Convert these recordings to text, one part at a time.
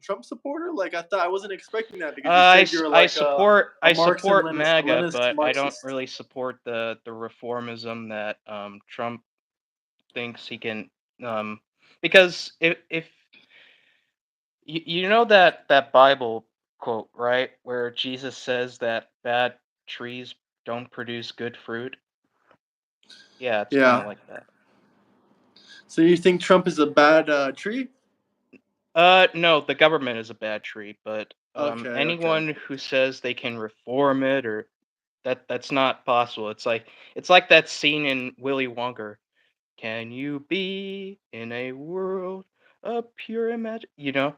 Trump supporter? Like I wasn't expecting that because you I, said you're I like support a I Marx and support MAGA, Leninist but I don't Marxist. really support the reformism that Trump thinks he can because if you know that Bible quote, right, where Jesus says that bad trees don't produce good fruit. Yeah, it's kind of Yeah. like that. So you think Trump is a bad tree? No, the government is a bad tree, but Okay. Okay. anyone who says they can reform it or that's not possible. It's like that scene in Willy Wonka. Can you be in a world of pure imagine? You know?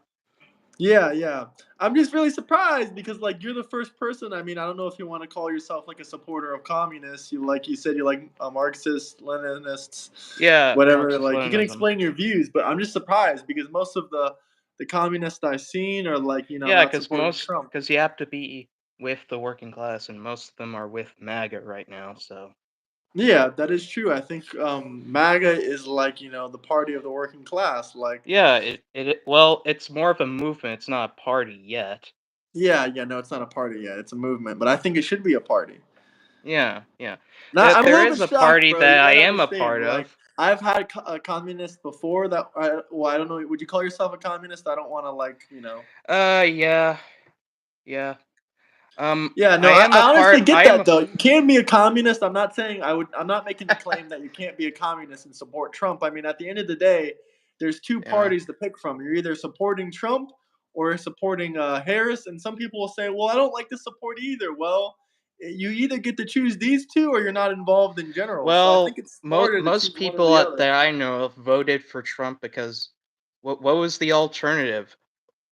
Yeah, yeah. I'm just really surprised because like you're the first person. I mean, I don't know if you want to call yourself like a supporter of communists. You said you like Marxist, Leninists, Yeah, whatever. Like you can Marxist-Leninism. explain your views, but I'm just surprised because most of the communists I've seen are like Yeah, not supporting Trump. because you have to be with the working class, and most of them are with MAGA right now. So Yeah, that is true. I think MAGA is like the party of the working class. Like yeah, well, it's more of a movement. It's not a party yet. yeah, yeah. No, it's not a party yet. It's a movement, but I think it should be a party. Yeah, yeah. Now, I'm a There little is bit a shocked, party bro. You that I gotta am a understand. part Like, of. I've had communists before that. Well, I don't know. Would you call yourself a communist? I don't want to Yeah, yeah. Yeah, no, I am a I honestly part. get I am that a though. You can be a communist. I'm not saying I would. I'm not making the claim that you can't be a communist and support Trump. I mean, at the end of the day, there's two yeah. parties to pick from. You're either supporting Trump or supporting Harris. And some people will say, "Well, I don't like to support either." Well, you either get to choose these two or you're not involved in general. So I think Well, it's smarter to most choose one or people the other. that I know of voted for Trump because what was the alternative?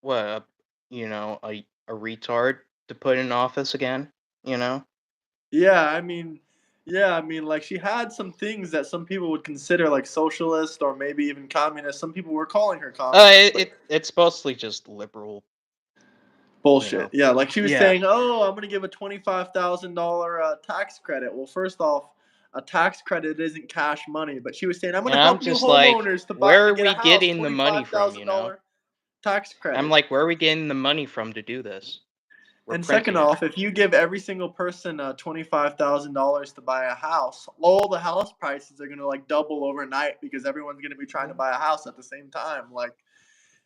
What a retard to put in office again? You know? Yeah, I mean, like she had some things that some people would consider like socialist or maybe even communist. Some people were calling her communist, but It's mostly just liberal. You bullshit. know? Yeah, like she was Yeah. saying, "Oh, I'm gonna give a $25,000 tax credit." Well, first off, a tax credit isn't cash money, but she was saying, "I'm And gonna I'm help new just like, homeowners where to are get a we house, getting the twenty money five from? thousand dollar tax I'm credit." like, where are we getting the money from to do this? We're And second printing it. off, if you give every single person $25,000 to buy a house, all the house prices are gonna like double overnight because everyone's gonna be trying to buy a house at the same time. Like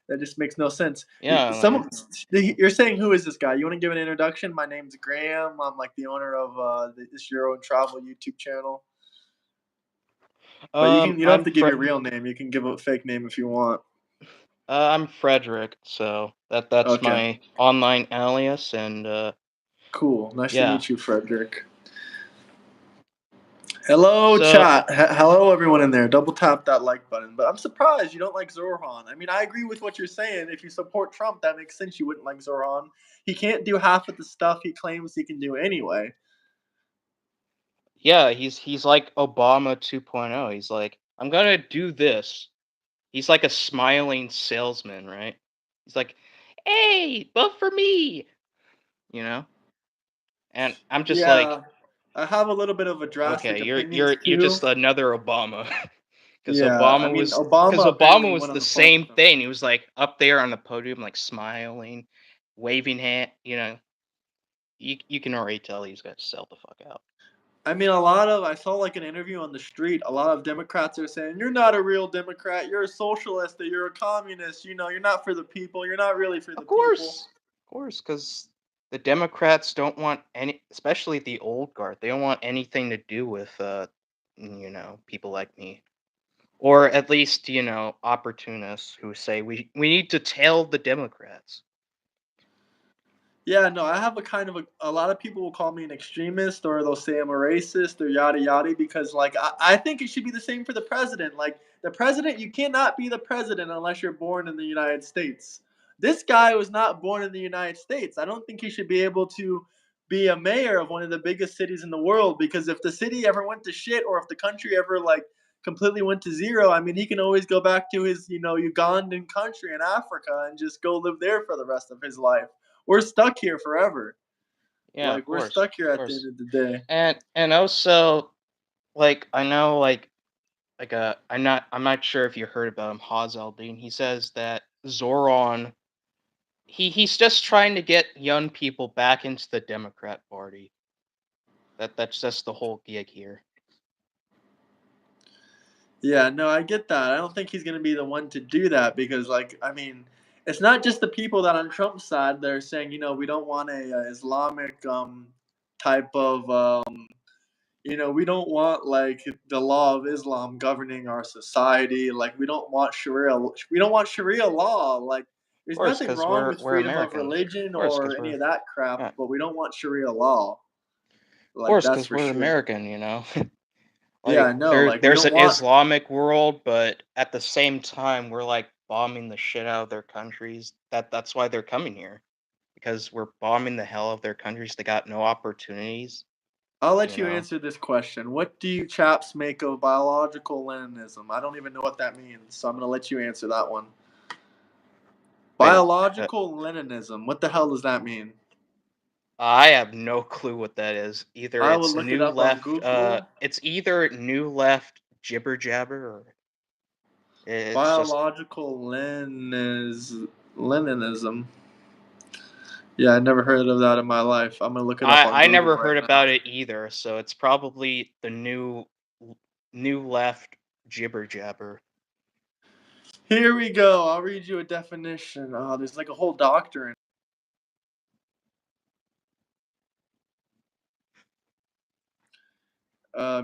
that just makes no sense. Yeah, like Some you're saying who is this guy? You want to give an introduction? My name's Graham. I'm like the owner of this Euro and Travel YouTube channel. But you don't have I'm to give your real name. You can give a fake name if you want. I'm Frederick, so that's Okay, my online alias, and cool. Nice to yeah. meet you, Frederick. Hello, So chat. Hello, everyone in there. Double tap that like button. But I'm surprised you don't like Zohran. I mean, I agree with what you're saying. If you support Trump, that makes sense. You wouldn't like Zohran. He can't do half of the stuff he claims he can do anyway. yeah, he's like Obama 2.0. He's like, I'm gonna do this. He's like a smiling salesman, right? He's like, hey, vote for me, you know. And I'm just like, Yeah, I have a little bit of a okay, drastic you're opinions you're you're too. just another Obama. because Yeah, I Obama mean, was because Obama Obama apparently was went on the the phone same with him. thing. He was like up there on the podium, like smiling, waving hand. You can already tell he's got to sell the fuck out. I mean, I saw like an interview on the street. A lot of Democrats are saying, "You're not a real Democrat. You're a socialist. Or you're a communist. You're not for the people. You're not really for the people." Of course, because the Democrats don't want any, especially the old guard. They don't want anything to do with people like me, or at least opportunists who say we need to tail the Democrats. Yeah, no, I have a lot of people will call me an extremist or they'll say I'm a racist or yada yada because like I think it should be the same for the president. Like the president, you cannot be the president unless you're born in the United States. This guy was not born in the United States. I don't think he should be able to be a mayor of one of the biggest cities in the world because if the city ever went to shit or if the country ever like completely went to zero, I mean he can always go back to his, Ugandan country in Africa and just go live there for the rest of his life. We're stuck here forever. Yeah, Like of we're course, stuck here of at the course. end of the day. And also, like, I know, I'm not sure if you heard about him, Haz Al-Din. He says that Zoran he's just trying to get young people back into the Democrat Party. That's just the whole gig here. Yeah, no, I get that. I don't think he's going to be the one to do that because, like, I mean, it's not just the people that on Trump's side that are saying, we don't want a Islamic type of, we don't want like the law of Islam governing our society. Like, we don't want Sharia law. Like, Of there's course, nothing because wrong with we're freedom of Americans. religion Of course, or because any we're of that crap, yeah. but we don't want Sharia law. Of Like, course, that's because for we're sure. American. Yeah, I Like know. Like, we there's don't an want. Islamic world, but at the same time, we're like bombing the shit out of their countries. That's why they're coming here, because we're bombing the hell out of their countries. They got no opportunities. I'll You let you know, answer this question. What do you chaps make of biological Leninism? I don't even know what that means, so I'm going to let you answer that one. wait. Biological Leninism. What the hell does that mean? I have no clue what that is. Either I will it's look it new up on left. Google. It's either new left jibber jabber, or it's just Biological Leninism. Yeah, I never heard of that in my life. I'm going to look it up on I Google never right heard now. about it either. So it's probably the new left jibber jabber. Here we go. I'll read you a definition. Oh, there's like a whole doctrine.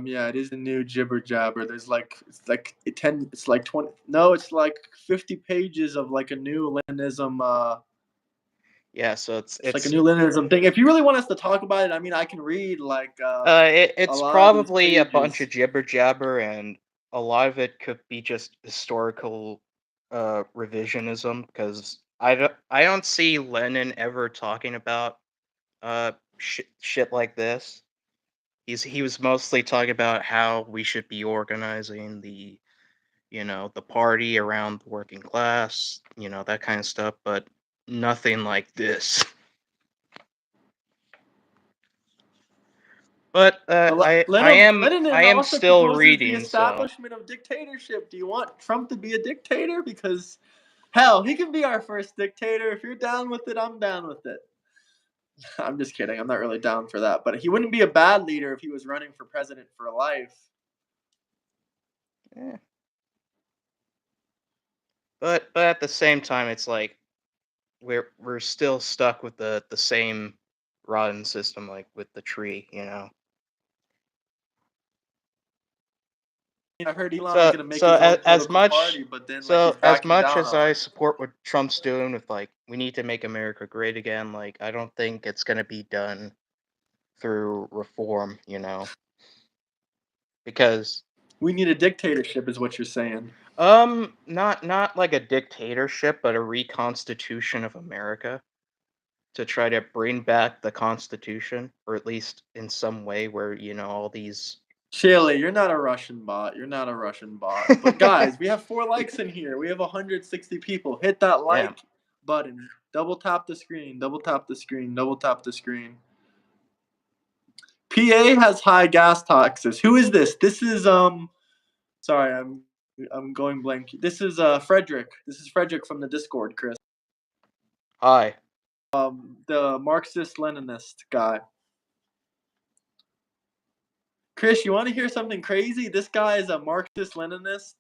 Yeah, it is a new jibber jabber. There's like it's like 20. No, it's like 50 pages of like a new Leninism. Yeah, so It's like a new Leninism thing. If you really want us to talk about it, I mean, I can read like a it's lot of these probably a bunch pages. of jibber jabber, and a lot of it could be just historical revisionism, because I don't see Lenin ever talking about shit like this. He was mostly talking about how we should be organizing the party around the working class, that kind of stuff, but nothing like this. But I Lenin am also still proposes the reading, so establishment of dictatorship. Do you want Trump to be a dictator? Because hell, he can be our first dictator. If you're down with it, I'm down with it. I'm just kidding. I'm not really down for that. But he wouldn't be a bad leader if he was running for president for life. eh. But at the same time, it's like we're still stuck with the same rotten system, like with the tree. I heard Elon's So going to make so his own as political much party, but then like he's so as backing much down as on I it. support what Trump's doing with, like, we need to make America great again, like, I don't think it's gonna be done through reform. Because We need a dictatorship, is what you're saying. not like a dictatorship, but a reconstitution of America, to try to bring back the Constitution, or at least in some way where, all these Chile, you're not a Russian bot. You're not a Russian bot. But guys, we have 4 likes in here. We have 160 people. Hit that yeah. like button. Double tap the screen. Double tap the screen. Double tap the screen. PA has high gas taxes. Who is this? This is sorry, I'm going blank. This is Frederick. This is Frederick from the Discord, Chris. Hi. The Marxist-Leninist guy. Chris, you want to hear something crazy? This guy is a Marxist-Leninist,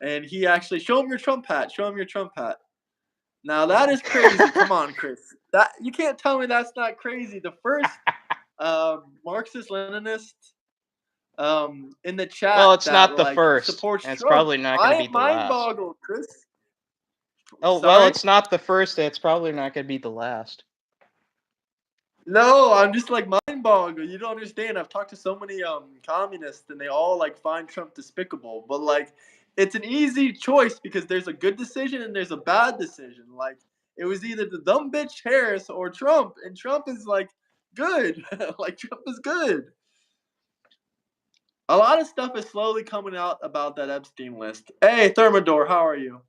and he actually show him your Trump hat. Show him your Trump hat. Now that is crazy. Come on, Chris. That you can't tell me that's not crazy. The first Marxist-Leninist in the Well, chat it's that not the like first, supports and it's Trump. probably not going to I be am the mind last. boggled, Chris. Oh, well, Sorry. it's not the first, and it's probably not going to be the last. No, I'm just like mind boggled. You don't understand. I've talked to so many communists, and they all like find Trump despicable. But like, it's an easy choice because there's a good decision and there's a bad decision. Like, it was either the dumb bitch Harris or Trump, and Trump is like good. Like, Trump is good. A lot of stuff is slowly coming out about that Epstein list. Hey, Thermidor, how are you?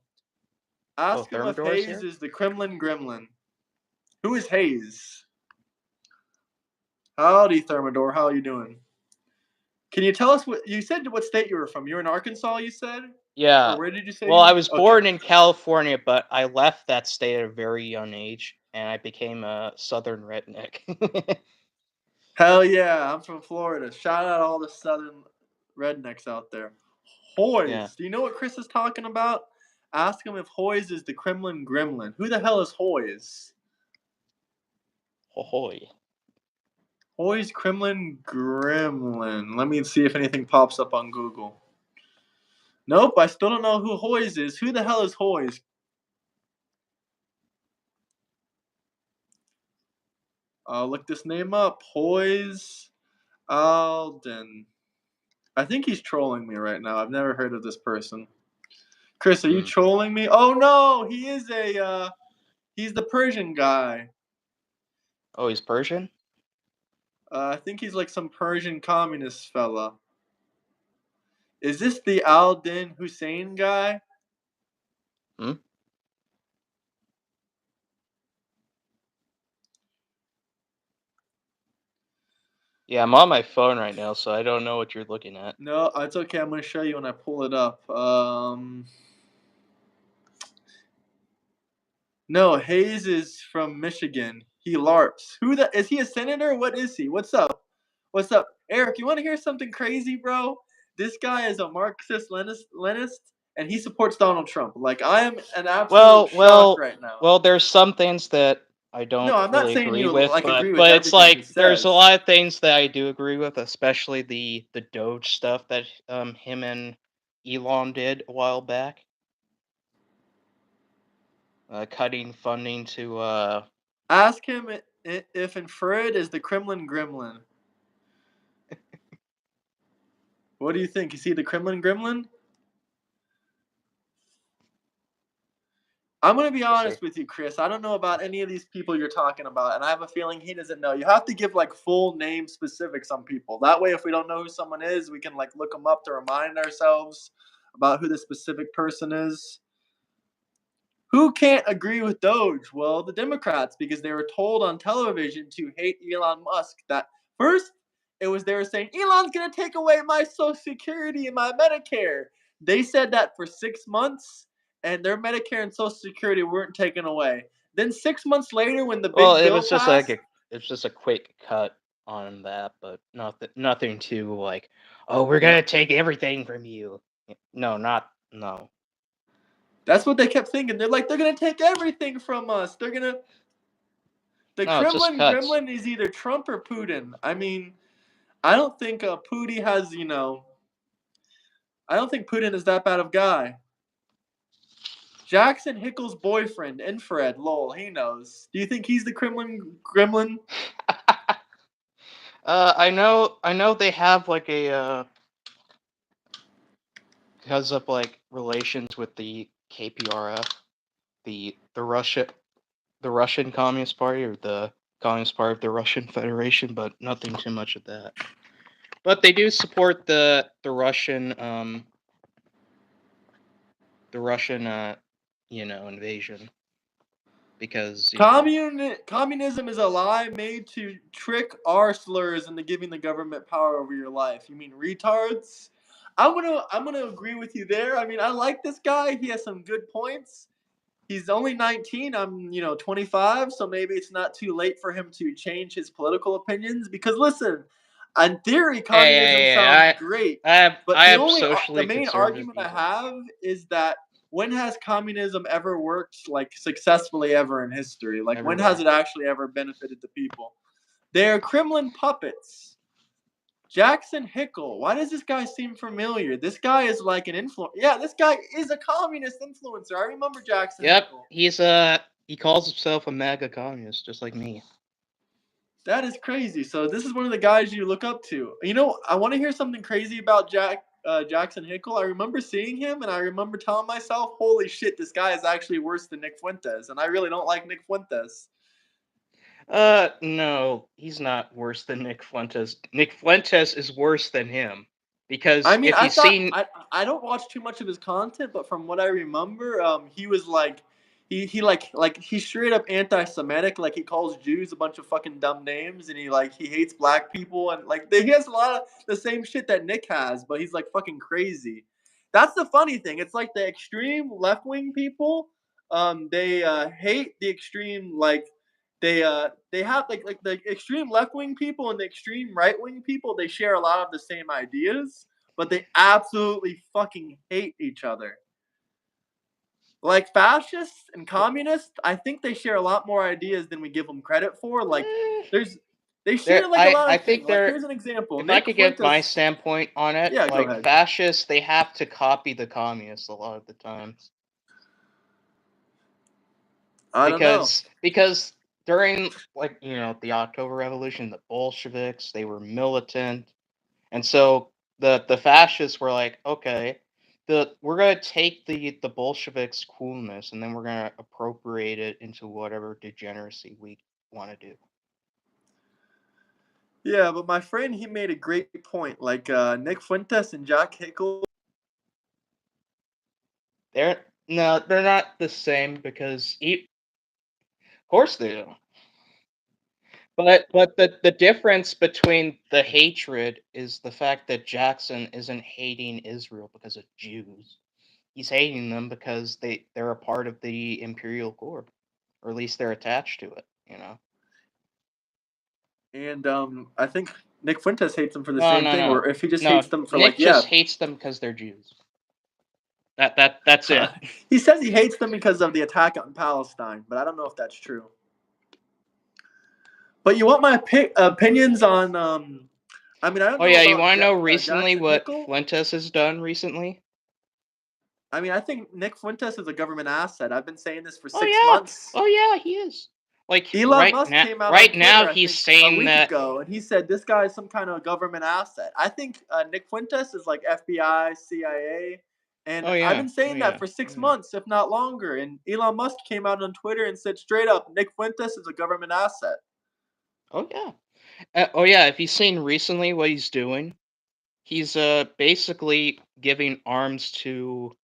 Oh, Ask him if Thermidor's Hayes here? is the Kremlin gremlin. Who is Hayes? Howdy, Thermidor. How are you doing? Can you tell us what you said? What state you were from? You were in Arkansas, you said? Yeah. Or where did you say Well, you I were? was Okay. born in California, but I left that state at a very young age, and I became a southern redneck. Hell yeah, I'm from Florida. Shout out all the southern rednecks out there. Yeah. Hoys. Do you know what Chris is talking about? Ask him if Hoys is the Kremlin gremlin. Who the hell is Hoys? Ahoy. Hoys Kremlin gremlin. Let me see if anything pops up on Google. Nope, I still don't know who Hoys is. Who the hell is Hoys? Look this name up. Hoys Alden. I think he's trolling me right now. I've never heard of this person. Chris, are you Hmm. trolling me? Oh no, he is he's the Persian guy. Oh, he's Persian? I think he's like some Persian communist fella. Is this the Al Din Hussein guy? Hmm? Yeah, I'm on my phone right now, so I don't know what you're looking at. No, it's okay. I'm gonna show you when I pull it up. No, Hayes is from Michigan. He LARPs. Who the is he a senator? What is he? What's up? What's up? Eric, you want to hear something crazy, bro? This guy is a Marxist-Leninist, and he supports Donald Trump. Like, I am an absolute Well, shock well, right now. well, there's some things that I No, don't I'm not really saying agree you with, like agree with but it's everything he like there's a says. lot of things that I do agree with, especially the Doge stuff that him and Elon did a while back, cutting funding to Ask him if Infrared is the Kremlin gremlin. What do you think? Is he the Kremlin gremlin? I'm gonna be we'll see. honest with you, Chris. I don't know about any of these people you're talking about, and I have a feeling he doesn't know. You have to give like full name specifics on people. That way, if we don't know who someone is, we can like look them up to remind ourselves about who the specific person is. Who can't agree with Doge? Well, the Democrats, because they were told on television to hate Elon Musk. That first, it was they were saying Elon's gonna take away my Social Security and my Medicare. They said that for 6 months, and their Medicare and Social Security weren't taken away. Then 6 months later, when the Well, big bill passed, it's just a quick cut on that, but nothing too like, oh, we're yeah, gonna take everything from you. No, not no. that's what they kept thinking. They're like, they're gonna take everything from us. They're gonna. The No, it's just Kremlin cuts. gremlin is either Trump or Putin. I mean, I don't think Putin has, I don't think Putin is that bad of a guy. Jackson Hickle's boyfriend, Infrared, lol, he knows. Do you think he's the Kremlin gremlin? I know they have like a because of like relations with the KPRF, the Russian Communist Party or the Communist Party of the Russian Federation, but nothing too much of that. But they do support the Russian invasion because Communism is a lie made to trick our slurs into giving the government power over your life. You mean retards? I'm gonna agree with you there. I mean, I like this guy. He has some good points. He's only 19. I'm 25, so maybe it's not too late for him to change his political opinions. Because listen, in theory, communism sounds hey, great, but I the have only the socially main conservative argument I views. have is that when has communism ever worked like successfully ever in history? Like when has Everywhere. it actually ever benefited the people? They're Kremlin puppets. Jackson Hickle. Why does this guy seem familiar? This guy is like an influencer. Yeah, this guy is a communist influencer. I remember Jackson Yep, Hickle. he calls himself a MAGA communist, just like me. That is crazy. So this is one of the guys you look up to. I want to hear something crazy about Jackson Hickle. I remember seeing him, and I remember telling myself, "Holy shit, this guy is actually worse than Nick Fuentes." And I really don't like Nick Fuentes. No, he's not worse than Nick Fuentes. Nick Fuentes is worse than him I because mean, if I you've thought seen, I don't watch too much of his content, but from what I remember, he was like he he's straight up anti-Semitic. Like he calls Jews a bunch of fucking dumb names, and he hates black people, and like he has a lot of the same shit that Nick has, but he's like fucking crazy. That's the funny thing. It's like the extreme left wing people, they hate the extreme they have like the extreme left wing people and the extreme right wing people. They share a lot of the same ideas, but they absolutely fucking hate each other. Like fascists and communists, I think they share a lot more ideas than we give them credit for. Like they share like a lot I of think things. Like they're. here's an example. If I Nick could give my Fuentes. standpoint on it, Yeah, go like ahead. fascists, they have to copy the communists a lot of the times. I don't know. Because during like the October Revolution, the Bolsheviks, they were militant, and so the fascists were like, okay, we're gonna take the Bolsheviks' coolness and then we're gonna appropriate it into whatever degeneracy we want to do. Yeah, but my friend, he made a great point. Like Nick Fuentes and Jack Hickle. They're not the same because of course they do. But the difference between the hatred is the fact that Jackson isn't hating Israel because of Jews. He's hating them because they're a part of the imperial core, or at least they're attached to it. And I think Nick Fuentes hates them for the No, same no, thing, no, or if he just no. hates them for Nick like, yeah. just hates them because they're Jews. That's it. He says he hates them because of the attack on Palestine, but I don't know if that's true. But you want my opinions on? I mean, I don't Oh know yeah, you about want to know recently Jackson what Hickle. Fuentes has done recently? I mean, I think Nick Fuentes is a government asset. I've been saying this for Oh 6 yeah, months. oh yeah, he is. Like Elon Musk came out on right now Twitter, I he's think, a saying week that. ago, and he said this guy is some kind of government asset. I think Nick Fuentes is like FBI, CIA, and Oh I've yeah, been saying oh that yeah, for oh six yeah. months, if not longer. And Elon Musk came out on Twitter and said straight up, Nick Fuentes is a government asset. Oh yeah. Oh yeah, if you've seen recently what he's doing, he's basically giving arms to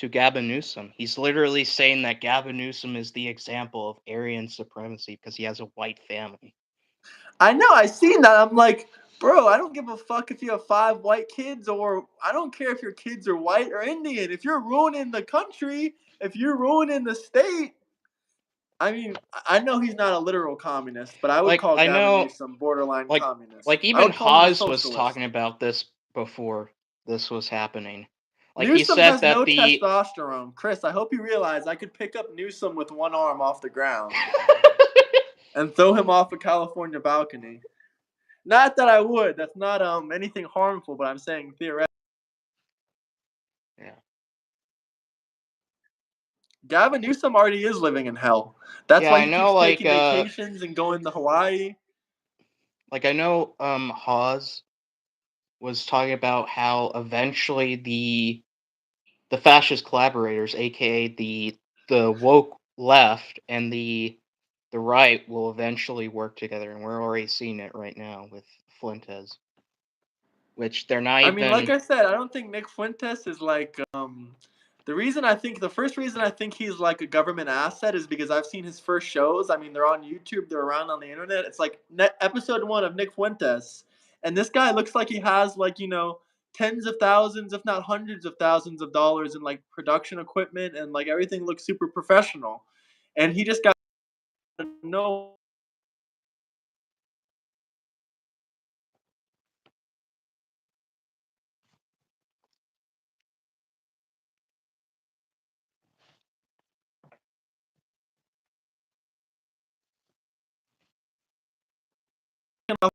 Gavin Newsom. He's literally saying that Gavin Newsom is the example of Aryan supremacy because he has a white family. I know, I seen that. I'm like, bro, I don't give a fuck if you have 5 white kids, or I don't care if your kids are white or Indian. If you're ruining the country, if you're ruining the state, I mean, I know he's not a literal communist, but I would Like call I Gavin know, Newsom borderline communist. like I even would call him a Hawes was socialist. talking about this before this was happening. Like he Newsom said has that no the testosterone. Chris, I hope you realize I could pick up Newsom with one arm off the ground and throw him off a California balcony. Not that I would. That's not anything harmful, but I'm saying theoretically. yeah. Gavin Newsom already is living in hell. That's Yeah, why I he know keeps taking vacations and going to Hawaii. like I know Hawes was talking about how eventually the fascist collaborators, aka the woke left and the right, will eventually work together, and we're already seeing it right now with Fuentes, which they're not I mean, like even. I said, I don't think Nick Fuentes is like the first reason I think he's like a government asset is because I've seen his first shows. I mean, they're on YouTube, they're around on the internet. It's like episode 1 of Nick Fuentes, and this guy looks like he has like tens of thousands, if not hundreds of thousands of dollars in like production equipment, and like everything looks super professional, and he just got no.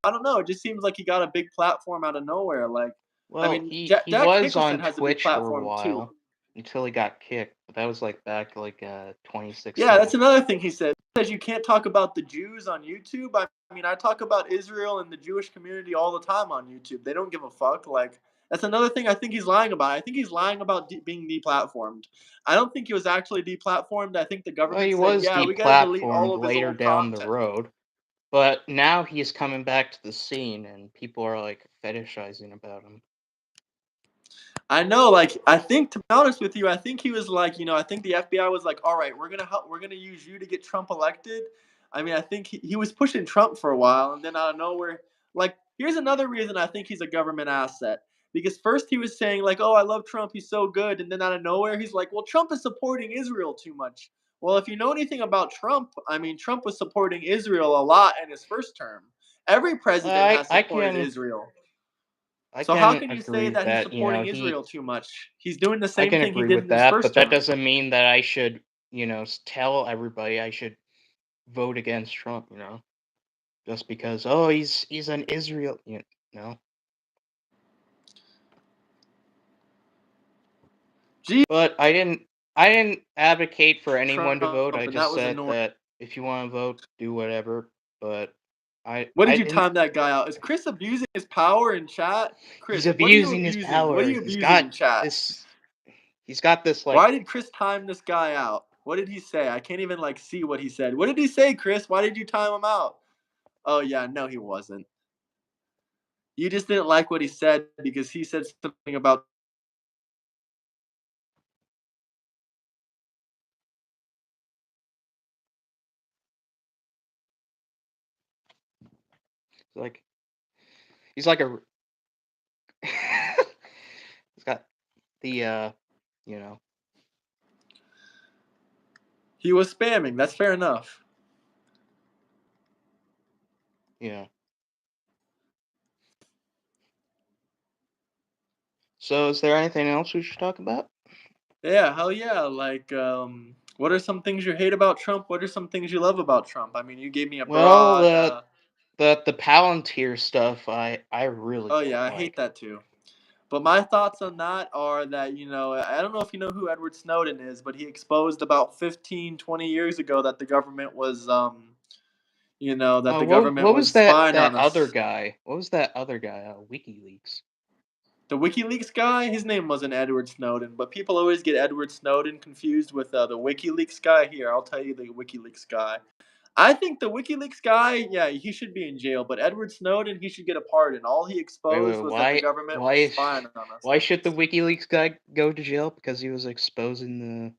I don't know. It just seems like he got a big platform out of nowhere. Like, I Well, mean, he Jack was on Nicholson has a big Twitch for a platform too. while until he got kicked, but that was like back like Yeah, 2016. that's another thing he said. He says you can't talk about the Jews on YouTube. I mean, I talk about Israel and the Jewish community all the time on YouTube. They don't give a fuck. Like, that's another thing I think he's lying about. I think he's lying about being deplatformed. I don't think he was actually deplatformed. I think the Well, government he said, was yeah, we got to delete all deplatformed of his later old down the content. road, but now he's coming back to the scene, and people are like fetishizing about him. I know, like, I think, to be honest with you, I think he was like, I think the FBI was like, all right, we're gonna help, we're gonna use you to get Trump elected. I mean, I think he was pushing Trump for a while, and then out of nowhere, like, here's another reason I think he's a government asset. Because first he was saying like, "Oh, I love Trump, he's so good," and then out of nowhere he's like, "Well, Trump is supporting Israel too much." Well, if you know anything about Trump, I mean, Trump was supporting Israel a lot in his first term. Every president I has I supported can Israel. I So how can can you say agree that he's that supporting he Israel too much? He's doing the I same can thing he agree did with in his that, first but that term. doesn't mean that I should tell everybody I should vote against Trump. Just because he's an Israel. Know. Gee, But I didn't advocate for anyone to vote. Trump, I and just that was said annoying. that if you want to vote, do whatever. But What I did you didn't. time that guy out? Is Chris abusing his power in chat? He's Chris, what are you abusing his abusing? What are power. you abusing in chat? This. He's got this Why like. did Chris time this guy out? What did he say? I can't even like see what he said. What did he say, Chris? Why did you time him out? Oh yeah, no, he wasn't. You just didn't like what he said because he said something about Like he's like a. He's got the you know. he was spamming. That's fair enough. Yeah. So is there anything else we should talk about? Yeah, hell yeah. Like, what are some things you hate about Trump? What are some things you love about Trump? I mean, you gave me a Well, broad. the Palantir stuff I really Oh don't yeah, I hate like. that too. But my thoughts on that are that, I don't know if you know who Edward Snowden is, but he exposed about 15, 20 years ago that the government was, that the government What was was that spying on other us. guy? What was that other guy? WikiLeaks. The WikiLeaks guy, his name wasn't Edward Snowden, but people always get Edward Snowden confused with the WikiLeaks guy. Here, I'll tell you the WikiLeaks guy. I think the WikiLeaks guy, yeah, he should be in jail, but Edward Snowden, he should get a pardon. All he Wait, exposed was that the government was why spying on us. why should the WikiLeaks guy go to jail because he was exposing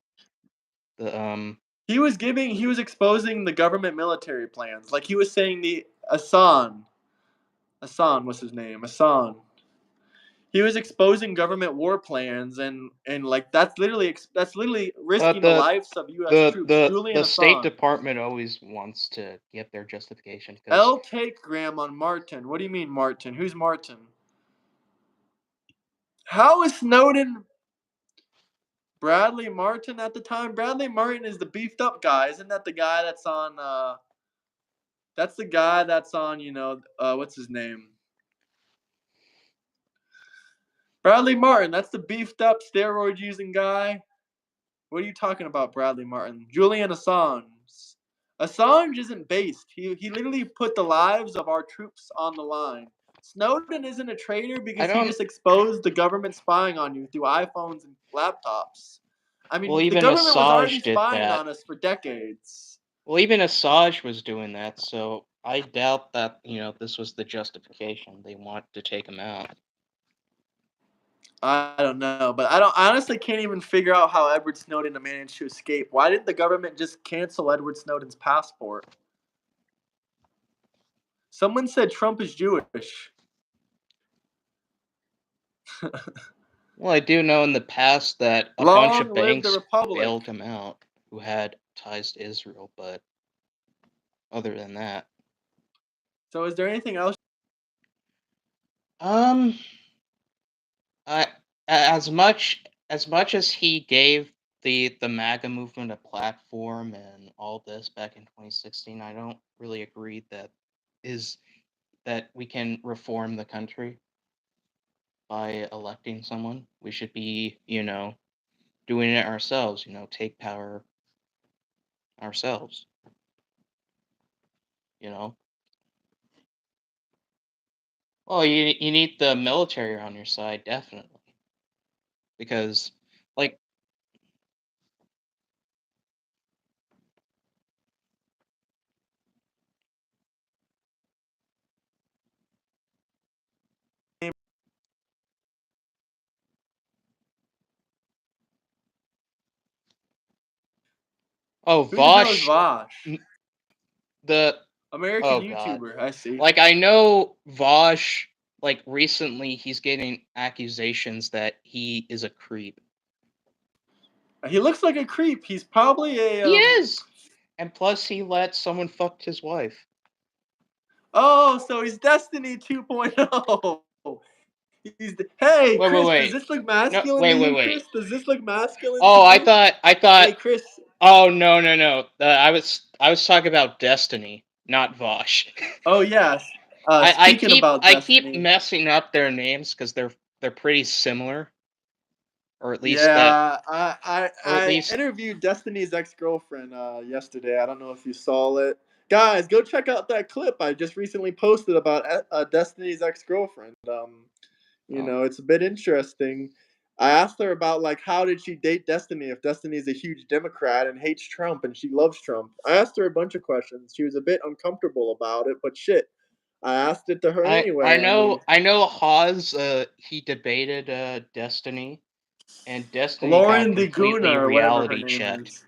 the He was exposing the government military plans. Like he was saying Hassan, what's his name? Hassan. He was exposing government war plans and like that's literally risking the the lives of U.S. troops. the Julian State Assange. Department always wants to get their justification because L take Graham on Martin. What do you mean Martin? Who's Martin? How is Snowden Bradley Martin at the time? Bradley Martin is the beefed up guy. Isn't that the guy that's on that's the guy that's on, what's his name? Bradley Martin, that's the beefed up steroid using guy. What are you talking about, Bradley Martin? Julian Assange. Assange isn't based. He literally put the lives of our troops on the line. Snowden isn't a traitor I because he don't. just exposed the government spying on you through iPhones and laptops. I Well, mean, the even government was already Assange did spying that. on us for decades. Well, even Assange was doing that, so I doubt that this was the justification. They want to take him out. I don't know, but I honestly can't even figure out how Edward Snowden managed to escape. Why didn't the government just cancel Edward Snowden's passport? Someone said Trump is Jewish. Well, I do know in the past that a bunch Long of live the banks Republic. bailed him out who had ties to Israel, but other than that, So is there anything else? um, I as much as he gave the MAGA movement a platform and all this back in 2016, I don't really agree is that we can reform the country by electing someone. We should be, doing it ourselves, take power ourselves, you know. Well, you need the military on your side, definitely, because like Who the hell is Vosh, Vosh? the American oh god, YouTuber. I see. like I know Vosh like recently he's getting accusations that he is a creep. He looks like a creep. He's probably a He is, and plus he let someone fuck his wife. Oh, so he's Destiny 2.0. Hey, Chris, does Wait. this look No, masculine to you, wait. Chris? Does this look masculine to Oh, I you? Hey, thought. Chris. Oh no. I was talking about Destiny, not Vosh. Oh yes. I Speaking keep about I keep Destiny. messing up their names because they're pretty similar, or at least Yeah, or at I least interviewed Destiny's ex-girlfriend yesterday. I don't know if you saw it. Guys, go check out that clip I just recently posted about Destiny's ex-girlfriend. You know, it's a bit interesting. I asked her about like how did she date Destiny if Destiny's a huge Democrat and hates Trump and she loves Trump. I asked her a bunch of questions. She was a bit uncomfortable about it, but shit, I asked it to her anyway. I know Hawes he debated Destiny, and Destiny got Lauren completely DeGuna or whatever her reality name checked. is.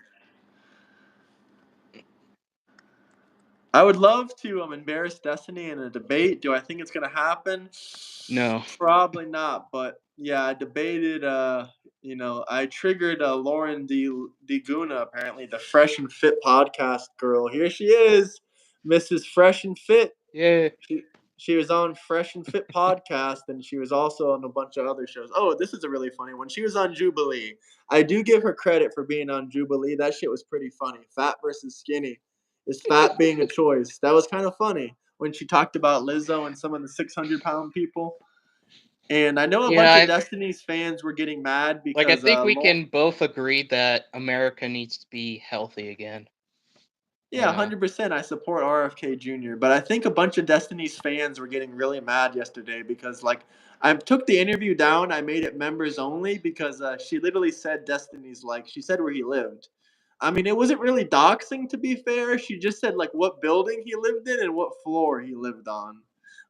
I would love to embarrass Destiny in a debate. Do I think it's going to happen? No. Probably not. But yeah, I debated. You know, I triggered Lauren DeGuna, apparently the Fresh and Fit podcast girl. Here she is, Mrs. Fresh and Fit. Yeah. She was on Fresh and Fit podcast, and she was also on a bunch of other shows. Oh, this is a really funny one. She was on Jubilee. I do give her credit for being on Jubilee. That shit was pretty funny. Fat versus skinny. Is fat being a choice? That was kind of funny when she talked about Lizzo and some of the 600-pound people. And I know a bunch of Destiny's fans were getting mad because I think we can both agree that America needs to be healthy again. Yeah, 100%. I support RFK Jr., but I think a bunch of Destiny's fans were getting really mad yesterday because, like, I took the interview down. I made it members only because she literally said Destiny's, like, she said where he lived. I mean, it wasn't really doxing, to be fair. She just said, like, what building he lived in and what floor he lived on.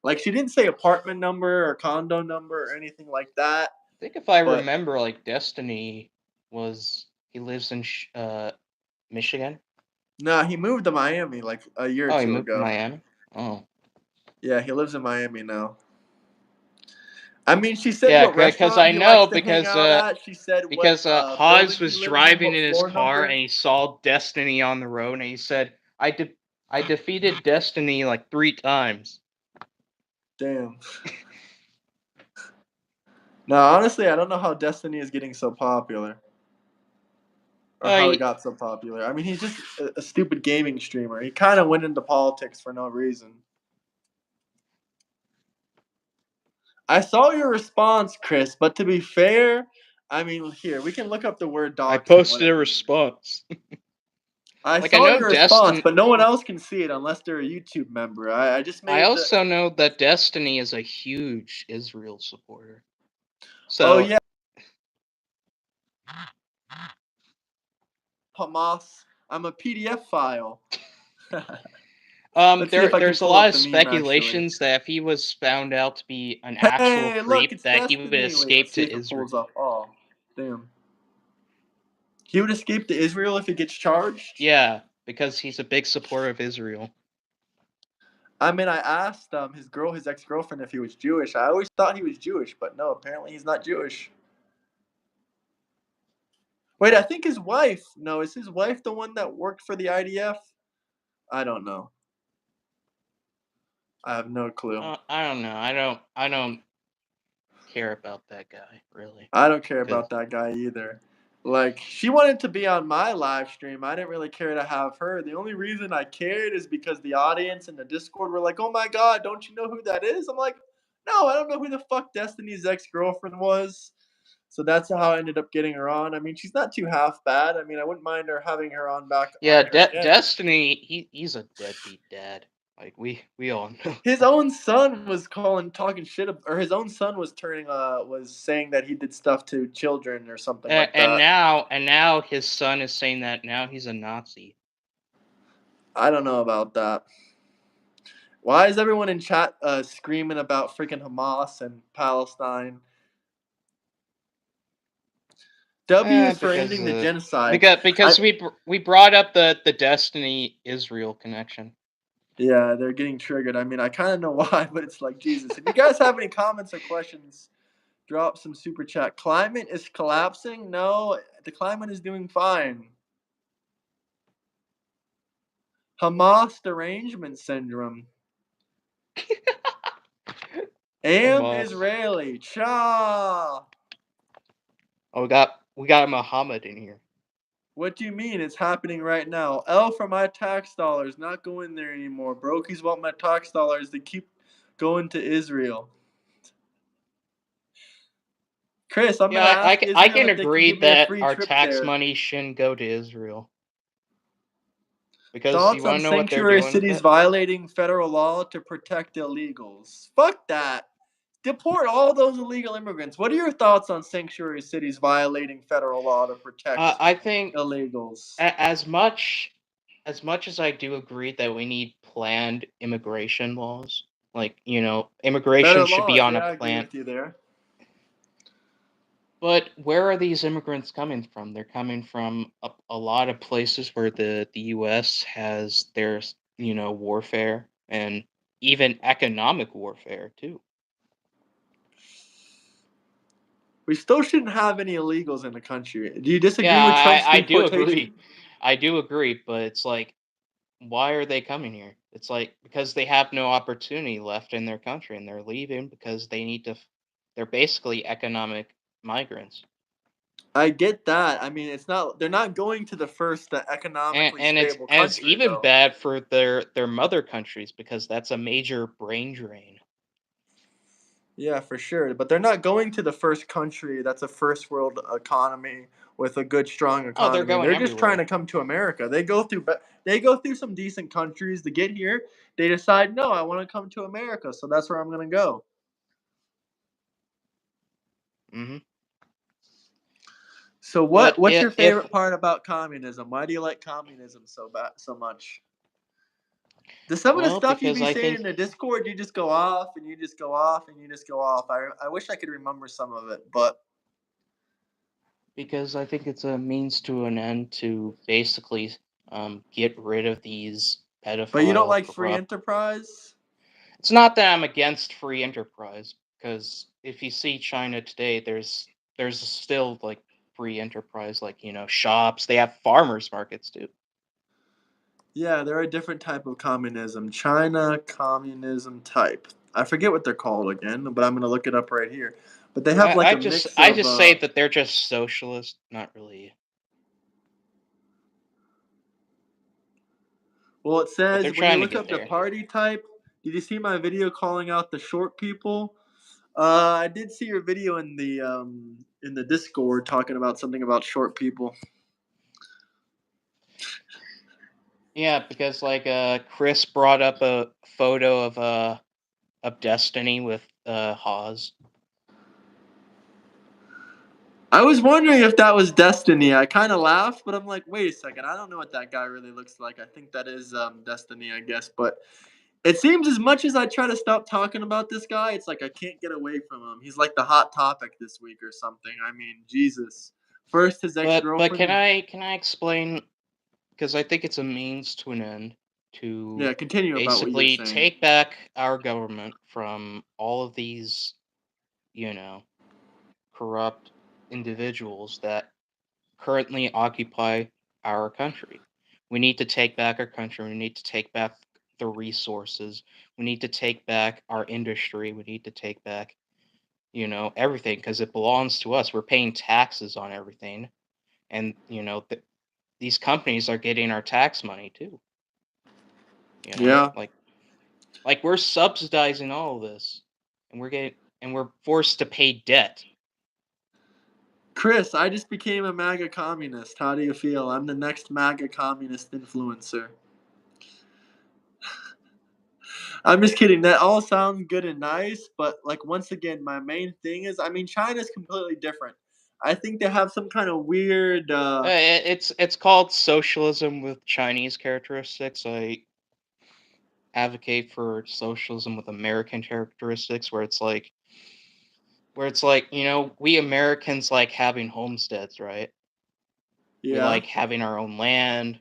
Like, she didn't say apartment number or condo number or anything like that. I think if I remember, like, Destiny he lives in Michigan. Nah, he moved to Miami like a year or two ago. Oh, he moved to Miami? Oh. Yeah, he lives in Miami now. I mean, she said what restaurant he likes to hang out at. She said because what Hawes was driving in his car and he saw Destiny on the road and he said, I defeated Destiny like 3 times. Damn. No, honestly, I don't know how Destiny is getting so popular. Or how he got so popular. I mean, he's just a stupid gaming streamer. He kind of went into politics for no reason. I saw your response, Chris, but to be fair, I mean, here, we can look up the word doxing. I posted a response. I saw your response, but no one else can see it unless they're a YouTube member. I just made I also know that Destiny is a huge Israel supporter. So, oh, yeah. Hamas. I'm a PDF file. There's a lot of speculations that if he was found out to be an actual creep, that he would escape to Israel. Oh, damn. He would escape to Israel if he gets charged? Yeah, because he's a big supporter of Israel. I mean, I asked his ex-girlfriend, if he was Jewish. I always thought he was Jewish, but no, apparently he's not Jewish. Wait, I think his wife. No, is his wife the one that worked for the IDF? I don't know. I have no clue. I don't know. I don't care about that guy, really. I don't care about that guy either. Like, she wanted to be on my live stream. I didn't really care to have her. The only reason I cared is because the audience in the Discord were like, oh my God, don't you know who that is? I'm like, no, I don't know who the fuck Destiny's ex-girlfriend was. So that's how I ended up getting her on. I mean, she's not too half bad. I mean, I wouldn't mind her having her on back. Yeah, Destiny, he's a deadbeat dad. Like we all know. His own son was talking shit, or his own son was was saying that he did stuff to children or something like that. And now his son is saying that now he's a Nazi. I don't know about that. Why is everyone in chat screaming about freaking Hamas and Palestine? W is for ending the genocide. Because we brought up the Destiny Israel connection. Yeah, they're getting triggered. I mean, I kind of know why, but it's like, Jesus. If you guys have any comments or questions, drop some super chat. Climate is collapsing? No, the climate is doing fine. Hamas derangement syndrome. Am Hamas. Israeli. Cha. Oh, we got Muhammad in here. What do you mean? It's happening right now. L for my tax dollars. Not going there anymore. Brokies want my tax dollars to keep going to Israel. Chris, I'm gonna Yeah, ask I Israel can if they can agree give me a that free our trip tax there. money shouldn't go to Israel. Because you Thoughts want on to know what they're sanctuary doing with cities it? violating federal law to protect illegals? Fuck that. Deport all those illegal immigrants. What are your thoughts on sanctuary cities violating federal law to protect I think illegals? as much as I do agree that we need planned immigration laws, like immigration Better should be laws. on Yeah, a I agree plan. with you there. But where are these immigrants coming from? They're coming from a lot of places where the U.S. has their warfare and even economic warfare too. We still shouldn't have any illegals in the country. Do you disagree Yeah, with Trump's I do agree. deportation? I do agree, but it's like, why are they coming here? It's like because they have no opportunity left in their country and they're leaving because they need to. They're basically economic migrants. I get that. I mean, it's not. They're not going to the first economically And stable it's country, even though. bad for their mother countries because that's a major brain drain. Yeah, for sure. But they're not going to the first country that's a first world economy with a good, strong Oh, they're economy. going They're just trying everywhere. to come to America. They go through some decent countries to get here. They decide, no, I want to come to America, so that's where I'm going to go. Hmm. So But what's your if favorite part about communism? Why do you like communism so much? Does some of the well, stuff you because be I saying think in the Discord, you just go off and you just go off and you just go off. I wish I could remember some of it, but it's a means to an end to basically get rid of these you don't pedophile like free corrupt. enterprise? It's not that I'm against free enterprise, because if you see China today, there's still like free enterprise, like shops. They have farmers markets too. Yeah, they're a different type of communism. China communism type. I forget what they're called again, but I'm gonna look it up right here. But they have like a mix I of just say that they're just socialist, not really, well, it but they're says when you trying to look get up the there. party type, did you see my video calling out the short people? I did see your video in the Discord talking about something about short people. Yeah, because like Chris brought up a photo of Destiny with Hawes. I was wondering if that was Destiny. I kind of laughed, but I'm like, wait a second. I don't know what that guy really looks like. I think that is Destiny, I guess. But it seems as much as I try to stop talking about this guy, it's like I can't get away from him. He's like the hot topic this week or something. I mean, Jesus. First his ex But girlfriend. can I explain? Because I think it's a means to an end to Yeah, continue about what you're basically saying. take back our government from all of these, you know, corrupt individuals that currently occupy our country. We need to take back our country. We need to take back the resources. We need to take back our industry. We need to take back, everything because it belongs to us. We're paying taxes on everything. And, these companies are getting our tax money too, Yeah. like we're subsidizing all of this and we're forced to pay debt. Chris, I just became a MAGA communist. How do you feel? I'm the next MAGA communist influencer. I'm just kidding. That all sounds good and nice, but like once again, my main thing is, I mean, China's completely different. I think they have some kind of weird. It's called socialism with Chinese characteristics. I advocate for socialism with American characteristics, where it's like we Americans like having homesteads, right? We Yeah. like having our own land,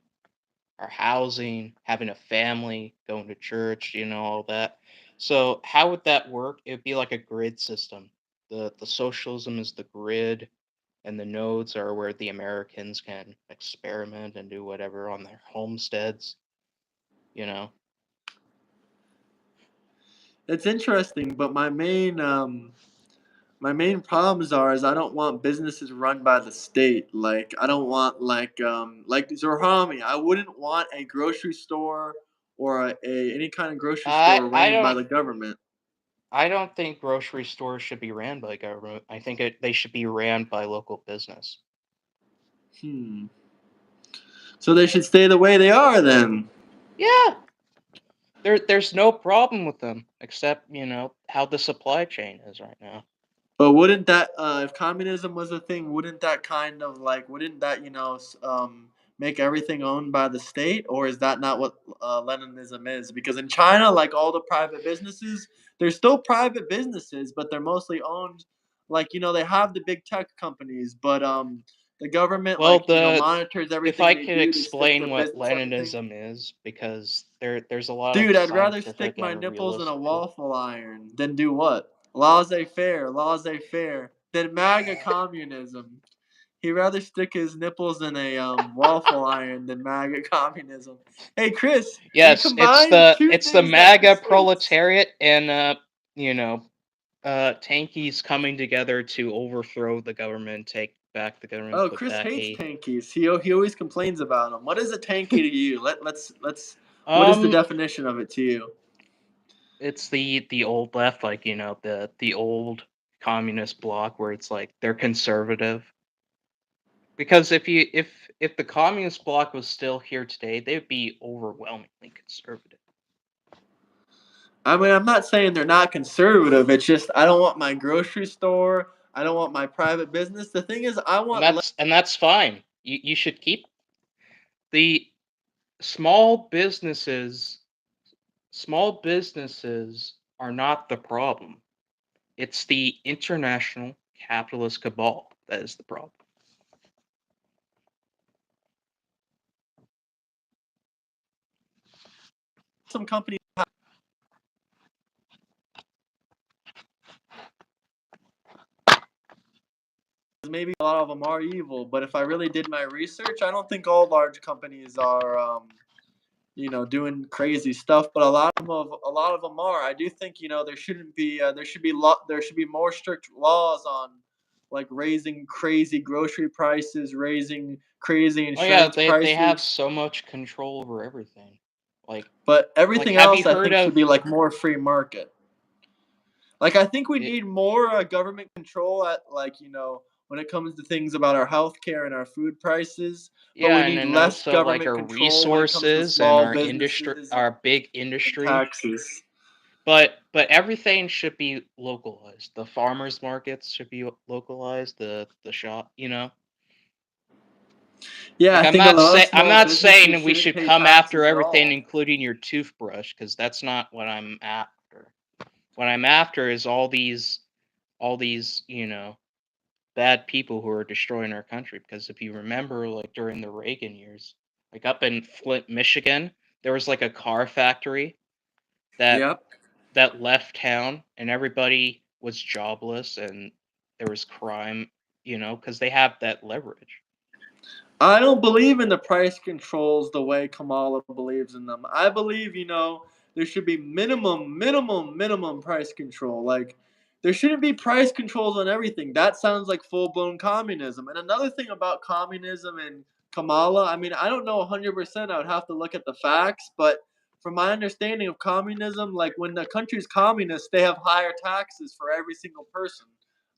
our housing, having a family, going to church, all that. So how would that work? It would be like a grid system. The socialism is the grid, and the nodes are where the Americans can experiment and do whatever on their homesteads, you know. It's interesting, but my main problems are is I don't want businesses run by the state. Like I don't want like Zohran. I wouldn't want a grocery store or any kind of grocery I store I ran by don't the government. I don't think grocery stores should be ran by government. I think they should be ran by local business. Hmm. So they should stay the way they are then. Yeah, there's no problem with them except how the supply chain is right now. But wouldn't that, if communism was a thing, wouldn't that kind of like, wouldn't that, make everything owned by the state? Or is that not what Leninism is? Because in China, like all the private businesses, they're still private businesses, but they're mostly owned, like, they have the big tech companies, but the government, Well, like, monitors if I everything they could do to stick explain with what business everything. Leninism is, because there's a lot of Dude, I'd rather scientific stick my and nipples in a realistic. waffle iron than do what? Laissez-faire, laissez-faire. Than MAGA communism. He'd rather stick his nipples in a waffle iron than MAGA communism. Hey, Chris, we Yes, combined two it's the things that he MAGA states. proletariat and you know tankies coming together to overthrow the government, take back the government, Oh, put Chris back hates a tankies. He always complains about them. What is a tanky to you? Let's. What is the um definition of it to you? it's the old left, like the old communist bloc, where it's like they're conservative. Because if the communist bloc was still here today, they'd be overwhelmingly conservative. I mean, I'm not saying they're not conservative. It's just I don't want my grocery store. I don't want my private business. The thing is, I And want that's fine. You should keep the small businesses. Small businesses are not the problem. It's the international capitalist cabal that is the problem. some companies. Maybe a lot of them are evil, but if I really did my research, I don't think all large companies are, doing crazy stuff. But a lot of them are. I do think there shouldn't be there should be more strict laws on like raising crazy grocery prices, raising crazy Oh yeah, insurance they have prices. so much control over everything. Like But like everything have you else, I heard think, should of be like more free market. Like I think we it? need more government control at when it comes to things about our healthcare and our food prices, but Yeah, we and need then less also like government our control when it comes to resources and small our industry, businesses our big and industry. taxes. But everything should be localized. The farmers markets should be localized. The shop, Yeah, Like I think a lot of I'm small not businesses saying we shouldn't should pay come after taxes at everything, all. including your toothbrush, because that's not what I'm after. What I'm after is all these bad people who are destroying our country. Because if you remember, like during the Reagan years, like up in Flint, Michigan, there was like a car factory that Yep. left town, and everybody was jobless, and there was crime, because they have that leverage. I don't believe in the price controls the way Kamala believes in them. I believe, there should be minimum price control. Like, there shouldn't be price controls on everything. That sounds like full blown communism. And another thing about communism and Kamala, I mean, I don't know 100%. I would have to look at the facts. But from my understanding of communism, like when the country's communist, they have higher taxes for every single person.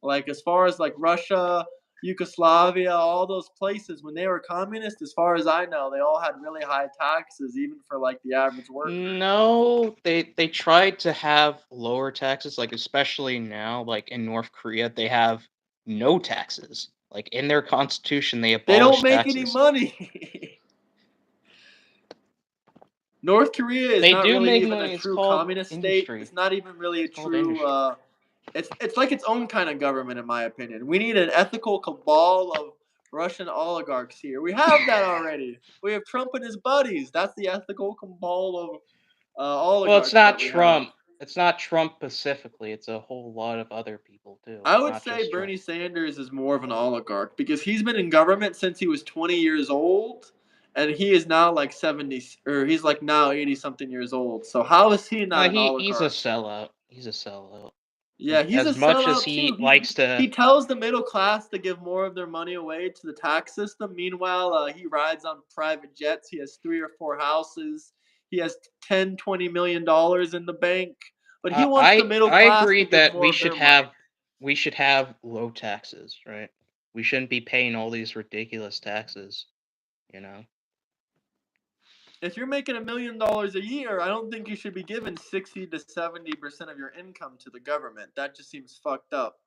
Like, as far as like Russia, Yugoslavia, all those places, when they were communist, as far as I know, they all had really high taxes, even for like the average worker. No, they tried to have lower taxes, like especially now, like in North Korea, they have no taxes. Like in their constitution, they They don't abolished make any taxes. money. North Korea is They not do really make even a money. It's true called communist state. industry. It's not even really a It's called true. industry. It's like its own kind of government, in my opinion. We need an ethical cabal of Russian oligarchs here. We have that already. We have Trump and his buddies. That's the ethical cabal of Well, it's oligarchs not that we have. Trump. It's not Trump specifically. It's a whole lot of other people too. I would Not say just Trump. Bernie Sanders is more of an oligarch because he's been in government since he was 20 years old, and he is now like 70, or he's like now 80 something years old. So how is he not No, an he's a oligarch? sellout. He's a sellout. Yeah, he's a As much as sellout he too. likes He to, tells the middle class to give more of their money away to the tax system. Meanwhile, he rides on private jets. He has 3 or 4 houses. He has 10, $20 million in the bank. But he wants the middle I class agree to give that more of their money. we should have low taxes, right? We shouldn't be paying all these ridiculous taxes, you know. If you're making $1 million a year, I don't think you should be giving 60 to 70% of your income to the government. That just seems fucked up.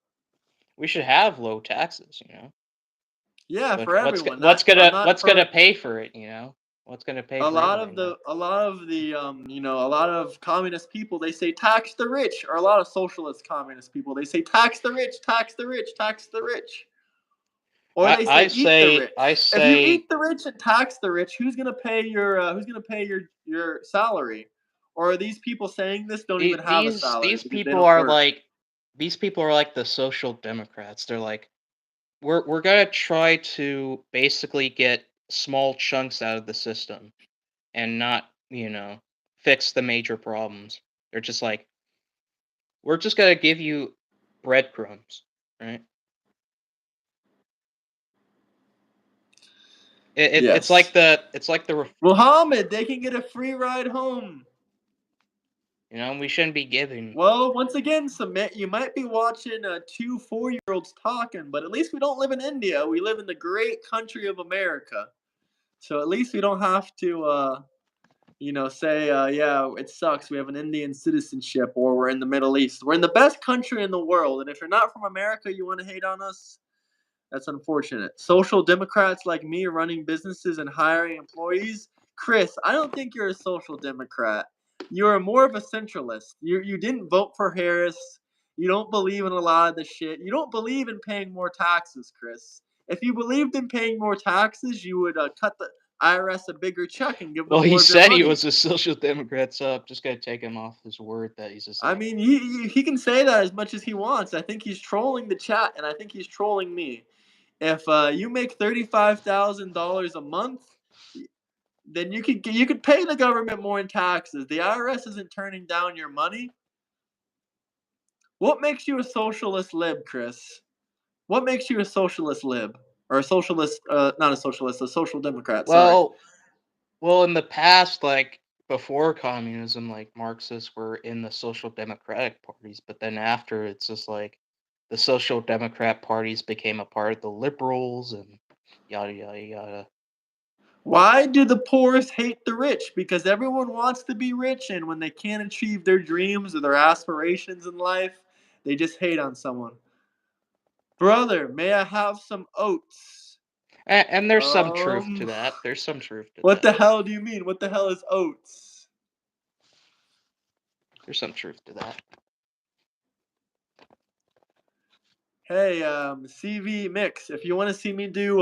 We should have low taxes, you know. Yeah, But for everyone. I'm not what's gonna pay for it, you know? What's gonna pay a for lot of everything then? the a lot of the a lot of communist people, they say tax the rich, or a lot of socialist communist people, they say tax the rich, tax the rich, tax the rich. Or they say eat the rich. I If you say eat the rich and tax the rich, who's gonna pay your salary? Or are these people saying this don't even have a salary because they don't work? these people are like the social democrats. They're like, we're gonna try to basically get small chunks out of the system and not, you know, fix the major problems. They're just like, we're just gonna give you breadcrumbs, right? Yes. It's like the Muhammad, they can get a free ride home. you know, we shouldn't be giving. Well, once again, Submit, you might be watching 2 4-year-olds talking, but at least we don't live in India. We live in the great country of America. So at least we don't have to, say, yeah, it sucks. We have an Indian citizenship, or we're in the Middle East. We're in the best country in the world. And if you're not from America, you want to hate on us? That's unfortunate. Social democrats like me running businesses and hiring employees. Chris, I don't think you're a social democrat. You're more of a centralist. You didn't vote for Harris. You don't believe in a lot of the shit. You don't believe in paying more taxes, Chris. If you believed in paying more taxes, you would cut the IRS a bigger check and give them Well, he more of their said he money. was a social democrat, so I'm just gonna take him off his word that he's a. I mean, he can say that as much as he wants. I think he's trolling the chat, and I think he's trolling me. If you make $35,000 a month, then you could pay the government more in taxes. The IRS isn't turning down your money. What makes you a socialist lib, Chris? What makes you a socialist lib, or a socialist? Not a socialist, a social democrat. Sorry. Well, in the past, like before communism, like Marxists were in the social democratic parties, but then after, it's just like the social democrat parties became a part of the liberals and yada yada yada. Why do the poorest hate the rich? Because everyone wants to be rich, and when they can't achieve their dreams or their aspirations in life, they just hate on someone. Brother, may I have some oats? And there's some truth to that. There's some truth to What that. the hell do you mean? What the hell is oats? There's some truth to that. Hey, CV Mix, if you want to see me do,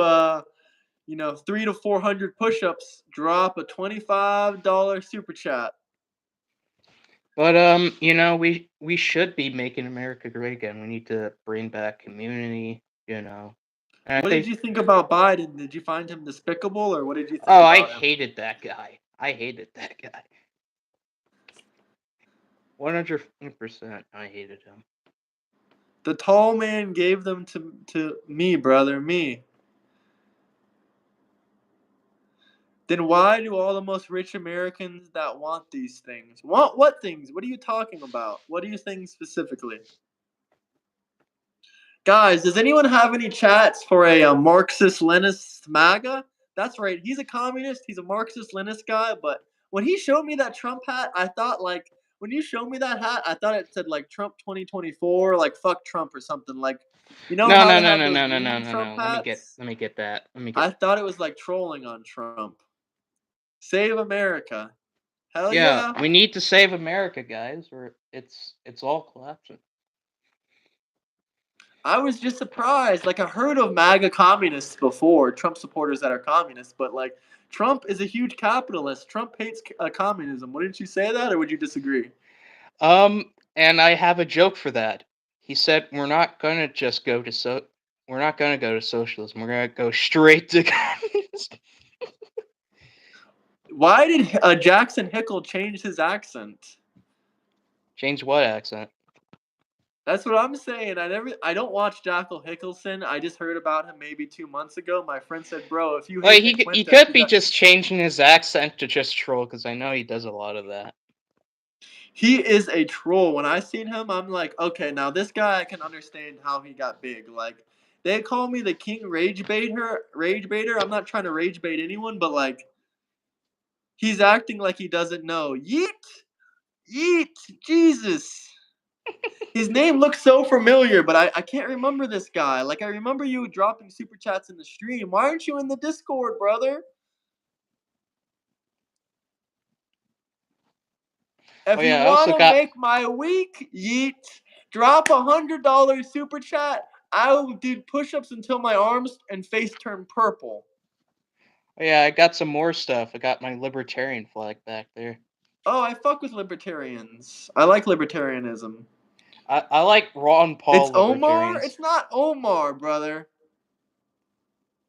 300 to 400 push-ups, drop a $25 super chat. But you know, we should be making America great again. We need to bring back community, you know. And I What did think, you think about Biden? Did you find him despicable, or what did you think oh, I about him? hated that guy. I hated that guy. 100%, I hated him. The tall man gave them to me, brother, me. Then why do all the most rich Americans that want these things? What things? What are you talking about? What are you saying specifically? Guys, does anyone have any chats for a Marxist-Leninist MAGA? That's right. He's a communist. He's a Marxist-Leninist guy. But when he showed me that Trump hat, I thought like when you showed me that hat, I thought it said like Trump 2024, like fuck Trump or something. Like, you know No, how no, they no, have no, those no, no, no, green no, Trump no. hats? Let me get that. Let me I get. thought it was like trolling on Trump. Save America. Hell Yeah, yeah. we need to save America, guys, or it's all collapsing. I was just surprised. Like, I heard of MAGA communists before, Trump supporters that are communists, but like, Trump is a huge capitalist. Trump hates communism. Wouldn't you say that, or would you disagree? And I have a joke for that. He said we're not gonna just go to we're not gonna go to socialism. We're gonna go straight to communism. Why did Jackson Hickle change his accent? Change what accent? That's what I'm saying. I don't watch Jackal Hickelson. I just heard about him maybe 2 months ago. My friend said, "Bro, if you Like hate Nick he Fuentes, could you be got." just changing his accent to just troll, because I know he does a lot of that. He is a troll. When I seen him, I'm like, okay, now this guy I can understand how he got big. Like, they call me the king rage baiter. Rage baiter. I'm not trying to rage bait anyone, but like, he's acting like he doesn't know. Yeet, yeet, Jesus. His name looks so familiar, but I can't remember this guy. Like, I remember you dropping super chats in the stream. Why aren't you in the Discord, brother? Oh If you yeah, I want also to got. make my week, yeet, drop $100 super chat. I will do push-ups until my arms and face turn purple. Oh yeah, I got some more stuff. I got my libertarian flag back there. Oh, I fuck with libertarians. I like libertarianism. I like Ron Paul It's Omar? libertarians. It's not Omar, brother.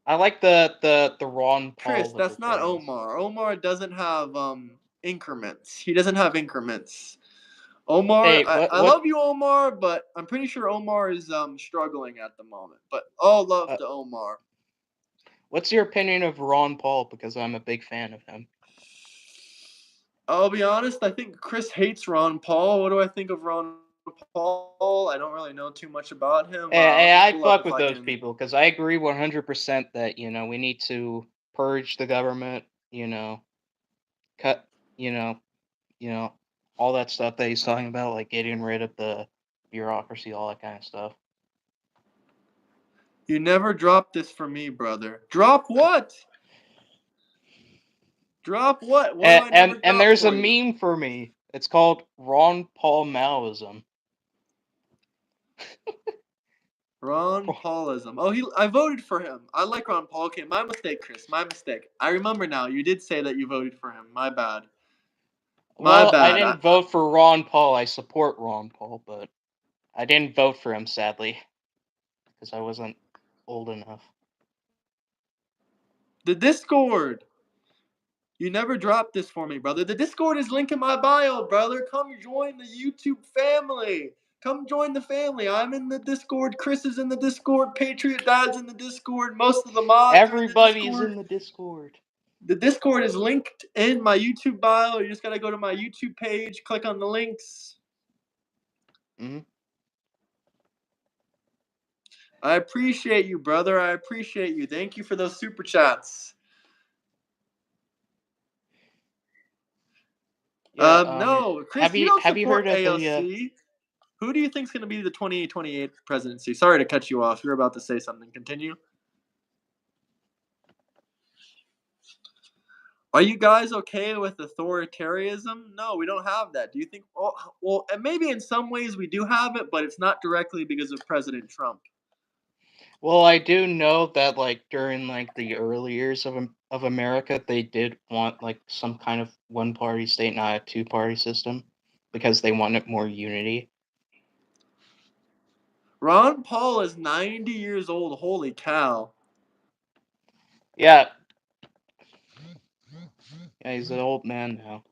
I like the Ron Chris, Paul that's not libertarians. Omar. Omar doesn't have increments. He doesn't have increments. Omar, Hey, I love you, Omar, but I'm pretty sure Omar is struggling at the moment. But all love to Omar. What's your opinion of Ron Paul? Because I'm a big fan of him. I'll be honest, I think Chris hates Ron Paul. What do I think of Ron Paul? I don't really know too much about him. Let me I pull up fuck if with I those can. people because I agree 100% that we need to purge the government. Cut. You know, all that stuff that he's talking about, like getting rid of the bureaucracy, all that kind of stuff. You never dropped this for me, brother. Drop what? Drop what? What do I never And drop there's a for you? meme for me. It's called Ron Paul Maoism. Ron Paulism. Oh, I voted for him. I like Ron Paul. Okay, my mistake, Chris. My mistake. I remember now. You did say that you voted for him. My bad. My Well, I bad. didn't vote for Ron Paul. I support Ron Paul, but I didn't vote for him, sadly, because I wasn't old enough. The Discord. You never dropped this for me, brother. The Discord is linked in my bio, brother. Come join the YouTube family. Come join the family. I'm in the Discord. Chris is in the Discord. Patriot Dad's in the Discord. Most of the mods are in the Everybody's Discord. in the Discord. The Discord is linked in my YouTube bio. You just gotta go to my YouTube page, click on the links. Mm-hmm. I appreciate you, brother. I appreciate you. Thank you for those super chats. Yeah. No, Chris, you don't Have you heard support of the? AOC. Who do you think is going to be the 2028 presidency? Sorry to cut you off. You're about to say something. Continue. Are you guys okay with authoritarianism? No, we don't have that. Do you think? Well, maybe in some ways we do have it, but it's not directly because of President Trump. Well, I do know that like during like the early years of America, they did want like some kind of one-party state, not a two-party system, because they wanted more unity. Ron Paul is 90 years old. Holy cow. Yeah. Yeah, he's an old man now.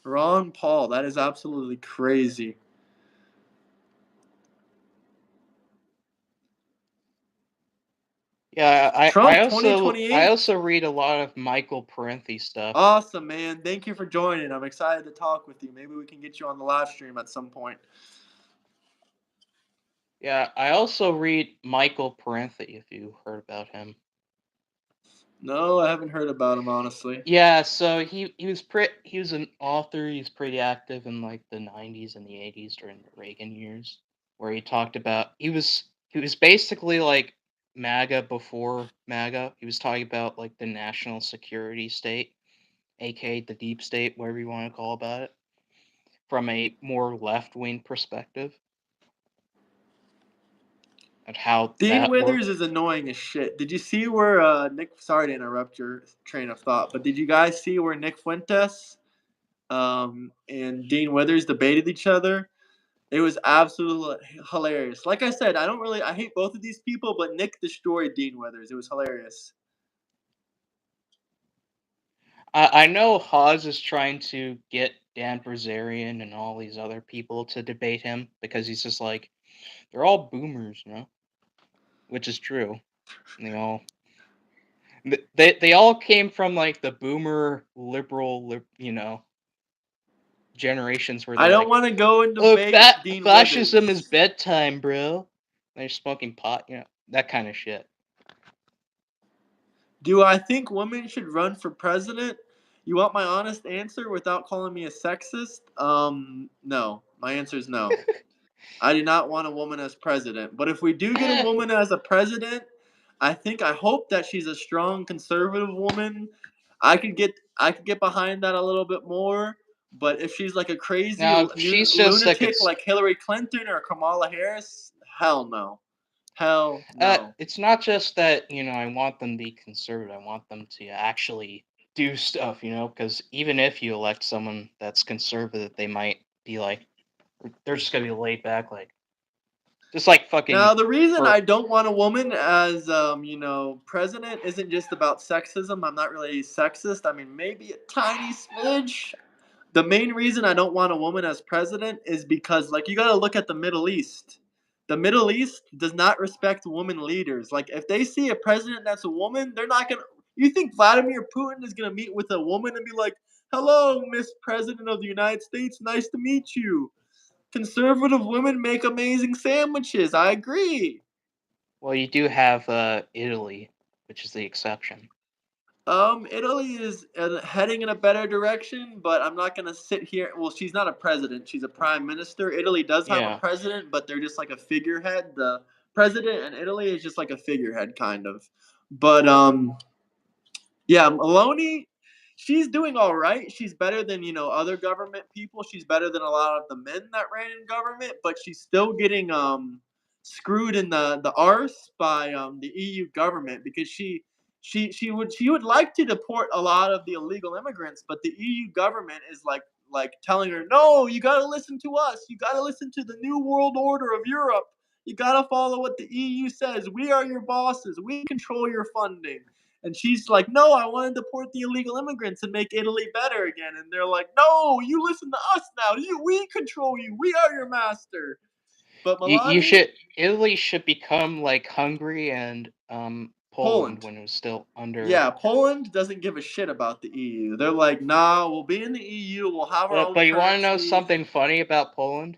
Ron Paul, that is absolutely crazy. Yeah, Trump I 2028? also read a lot of Michael Parenti stuff. Awesome, man. Thank you for joining. I'm excited to talk with you. Maybe we can get you on the live stream at some point. Yeah, I also read Michael Parenti, if you heard about him. No, I haven't heard about him, honestly. Yeah, so he was an author. He's pretty active in like the 90s and the 80s during the Reagan years, where he talked about he was basically like MAGA before MAGA. He was talking about like the national security state, aka the deep state, whatever you want to call about it, from a more left-wing perspective, and how Dean that Withers works. is annoying as shit. Did you see where Nick? Sorry to interrupt your train of thought, but did you guys see where Nick Fuentes and Dean Withers debated each other? It was absolutely hilarious. Like I said, I hate both of these people, but Nick destroyed Dean Withers. It was hilarious. I know Hawes is trying to get Dan Bilzerian and all these other people to debate him because he's just like, they're all boomers, you know, which is true. They all they all came from like the boomer liberal, you know, generations where I they're don't like, want to go and oh, debate Dean fascism is Withers. bedtime, bro. They're smoking pot, you know, that kind of shit. Do I think women should run for president? You want my honest answer without calling me a sexist? No. My answer is no. I do not want a woman as president. But if we do get a woman as a president, I hope that she's a strong conservative woman. I could get behind that a little bit more. But if she's like a crazy Now, she's just like lunatic like Hillary Clinton or Kamala Harris, hell no. Hell no. it's not just that, you know, I want them to be conservative. I want them to actually do stuff, you know, because even if you elect someone that's conservative, they might be like, they're just gonna be laid back, like, just like fucking Now, the reason for I don't want a woman as, president isn't just about sexism. I'm not really sexist. I mean, maybe a tiny smidge. The main reason I don't want a woman as president is because, like, you got to look at the Middle East. The Middle East does not respect women leaders. Like, if they see a president that's a woman, they're not going to. You think Vladimir Putin is going to meet with a woman and be like, hello, Miss President of the United States, nice to meet you? Conservative women make amazing sandwiches. I agree. well, you do have Italy, which is the exception. Italy is heading in a better direction, but I'm not gonna sit here. Well, she's not a president; she's a prime minister. Italy does have a Yeah. president, but they're just like a figurehead. The president in Italy is just like a figurehead, kind of. But yeah, Maloney, she's doing all right. She's better than other government people. She's better than a lot of the men that ran in government, but she's still getting screwed in the arse by the EU government because she would like to deport a lot of the illegal immigrants, but the EU government is like telling her, no, you got to listen to us. You got to listen to the new world order of Europe. You got to follow what the EU says. We are your bosses. We control your funding. And she's like, no, I want to deport the illegal immigrants and make Italy better again. And they're like, no, you listen to us now. We control you. We are your master. But You Melania, should Italy should become like Hungary and Poland Poland. when it was still under. Yeah, Poland doesn't give a shit about the EU. They're like, nah, we'll be in the EU. We'll have our own But you want to know currency. something funny about Poland?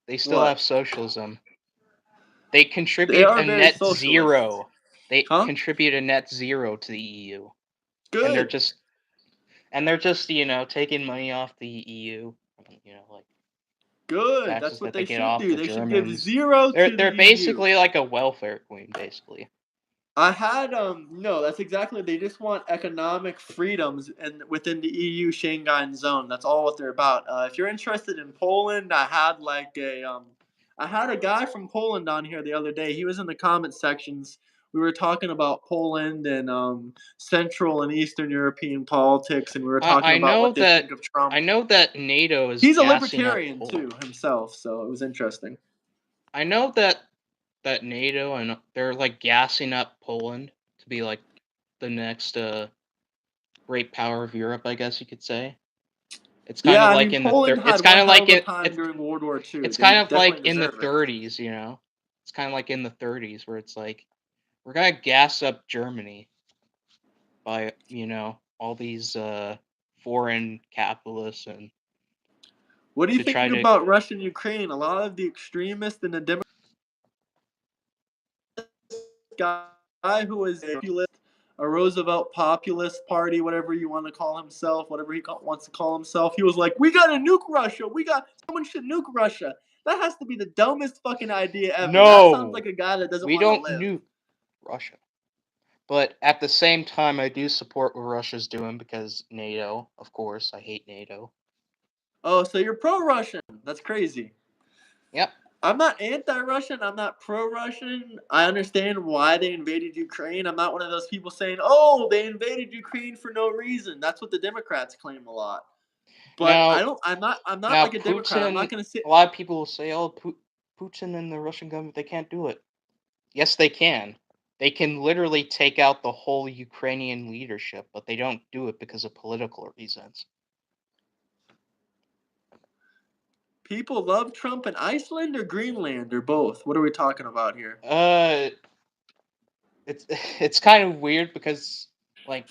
They still have What? socialism. They They contribute are a very net socialist. zero. They Huh? contribute a net zero to the EU, and Good. they're just you know taking money off the EU. You know, like Good. That's taxes what that they they get should off do. the They should give Germans. zero to the They're EU. basically like a welfare queen, basically. I had no, that's exactly, they just want economic freedoms and within the EU Schengen zone. That's all what they're about. If you're interested in Poland, I had a guy from Poland on here the other day. He was in the comment sections. We were talking about Poland and Central and Eastern European politics, and we were talking I about know what they that think of Trump. NATO is He's a gassing up libertarian Poland. too himself, so it was interesting. I know that NATO and they're like gassing up Poland to be like the next great power of Europe, I guess you could say. It's kind Yeah, of I like mean, in the Poland it's had kind one of hell like of a time it's during World War II. it's They kind of like definitely in the deserve it. 30s, you know. It's kind of like in the 30s where it's like we're gonna gas up Germany by you know all these foreign capitalists and What do you to think try to. about Russia and Ukraine? A lot of the extremists and the Democrats guy who was a populist, a Roosevelt populist party, whatever you want to call himself, whatever wants to call himself. He was like, "We got to nuke Russia. Someone should nuke Russia." That has to be the dumbest fucking idea ever. That sounds No, like a guy that doesn't we want to don't live. nuke Russia. But at the same time, I do support what Russia's doing because NATO, of course. I hate NATO. Oh, so you're pro-Russian? That's crazy. Yep. I'm not anti-Russian. I'm not pro-Russian. I understand why they invaded Ukraine. I'm not one of those people saying, "Oh, they invaded Ukraine for no reason." That's what the Democrats claim a lot. But Now, I don't. I'm not now like a Democrat. I'm not Putin. going to sit. A lot of people will say, "Oh, Putin and the Russian government, they can't do it." Yes, they can. They can literally take out the whole Ukrainian leadership, but they don't do it because of political reasons. People love Trump in Iceland or Greenland or both. What are we talking about here? It's it's kind of weird because like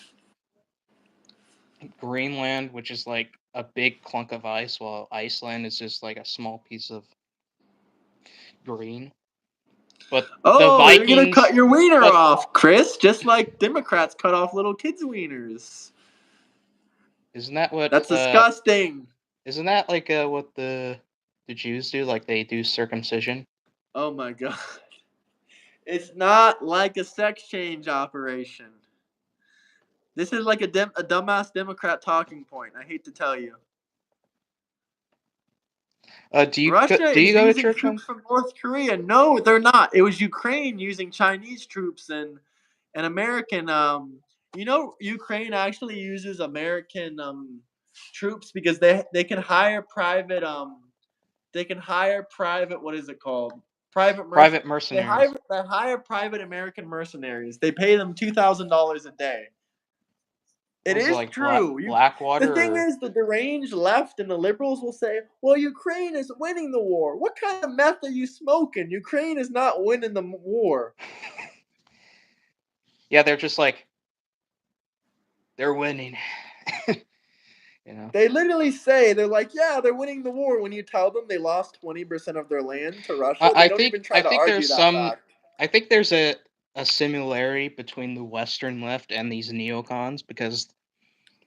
Greenland, which is like a big clunk of ice, while Iceland is just like a small piece of green. But the Oh, you're gonna cut Vikings, your wiener but off, Chris, just like Democrats cut off little kids' wieners. isn't that what That's disgusting. isn't that like what the Jews do? Like they do circumcision. Oh my god. It's not like a sex change operation. This is like a dumbass Democrat talking point. I hate to tell you. Russia Do you is go to using church on? troops from North Korea. No, they're not. It was Ukraine using Chinese troops and American. Ukraine actually uses American troops because they can hire private what is it called? Private Private they mercenaries. hire private American mercenaries. They pay them $2,000 a day. It Was it is like true. The Blackwater thing or is, the deranged left and the liberals will say, "Well, Ukraine is winning the war." What kind of meth are you smoking? Ukraine is not winning the war. yeah, they're just like they're winning. You know. They literally say they're like, "Yeah, they're winning the war." When you tell them they lost 20% of their land to Russia, they don't even try I to think argue there's that some fact. I think there's a similarity between the Western left and these neocons because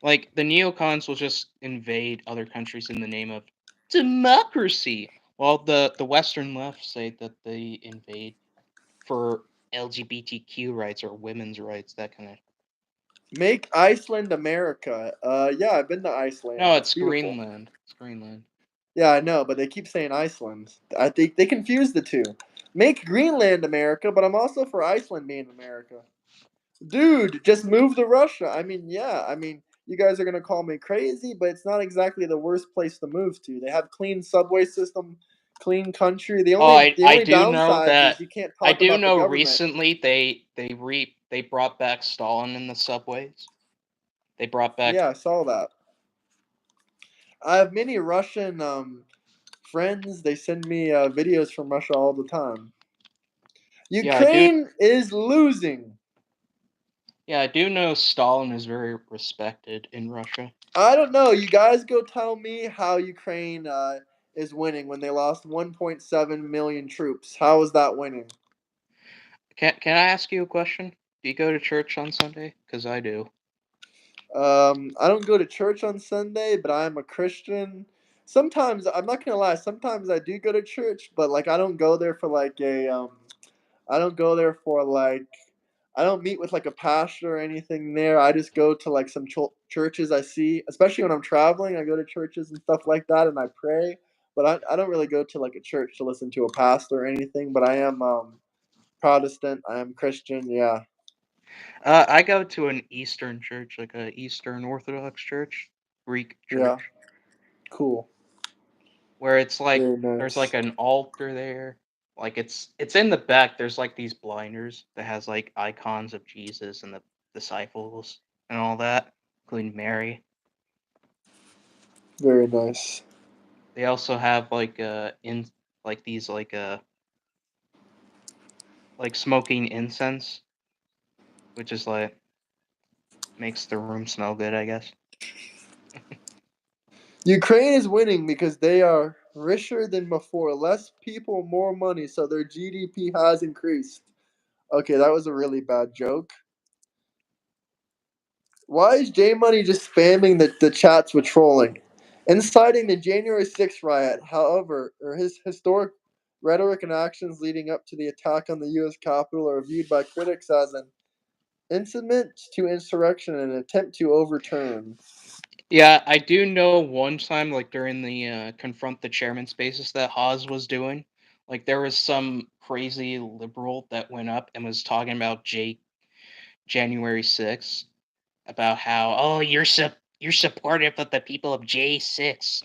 like the neocons will just invade other countries in the name of democracy, while the Western left say that they invade for LGBTQ rights or women's rights, that kind of. Make Iceland America. Yeah, I've been to Iceland. No, It's it's beautiful. Greenland. It's Greenland. Yeah, I know, but they keep saying Iceland. I think they confuse the two. Make Greenland America, but I'm also for Iceland being America. Dude, just move to Russia. I mean, yeah, I mean, you guys are gonna call me crazy, but it's not exactly the worst place to move to. They have clean subway system, clean country. The Oh, only the I only do know downside is that. you can't I talk do about the know government. recently they brought back Stalin in the subways. They brought back. Yeah, I saw that. I have many Russian friends. They send me videos from Russia all the time. Yeah, I do. Ukraine is losing. Yeah, I do know Stalin is very respected in Russia. I don't know. You guys go tell me how Ukraine is winning when they lost 1.7 million troops. How is that winning? Can I ask you a question? Do you go to church on Sunday? Because I do. I don't go to church on Sunday, but I'm a Christian. Sometimes I'm not gonna lie. Sometimes I do go to church, but like I don't go there for like I don't go there for like I don't meet with like a pastor or anything there. I just go to like some churches I see, especially when I'm traveling. I go to churches and stuff like that, and I pray. But I don't really go to like a church to listen to a pastor or anything. But I am Protestant. I am Christian. Yeah, I go to an Eastern church, like a Eastern Orthodox church, Greek yeah, church, cool, where it's like very there's like nice, an altar there. Like it's in the back. There's like these blinders that has like icons of Jesus and the disciples and all that, including Mary. very nice. They also have like in like these like smoking incense, which is like makes the room smell good, I guess. Ukraine is winning because they are richer than before. Less people, more money, so their GDP has increased. Okay, that was a really bad joke. Why is J Money just spamming the chats with trolling? Inciting the January 6th riot, however, or his historic rhetoric and actions leading up to the attack on the U.S. Capitol are viewed by critics as an Incitement to insurrection and attempt to overturn. Yeah, I do know one time, like during the confront the chairman spaces that Haas was doing, like there was some crazy liberal that went up and was talking about January 6th, about how, oh, you're supportive of the people of J6.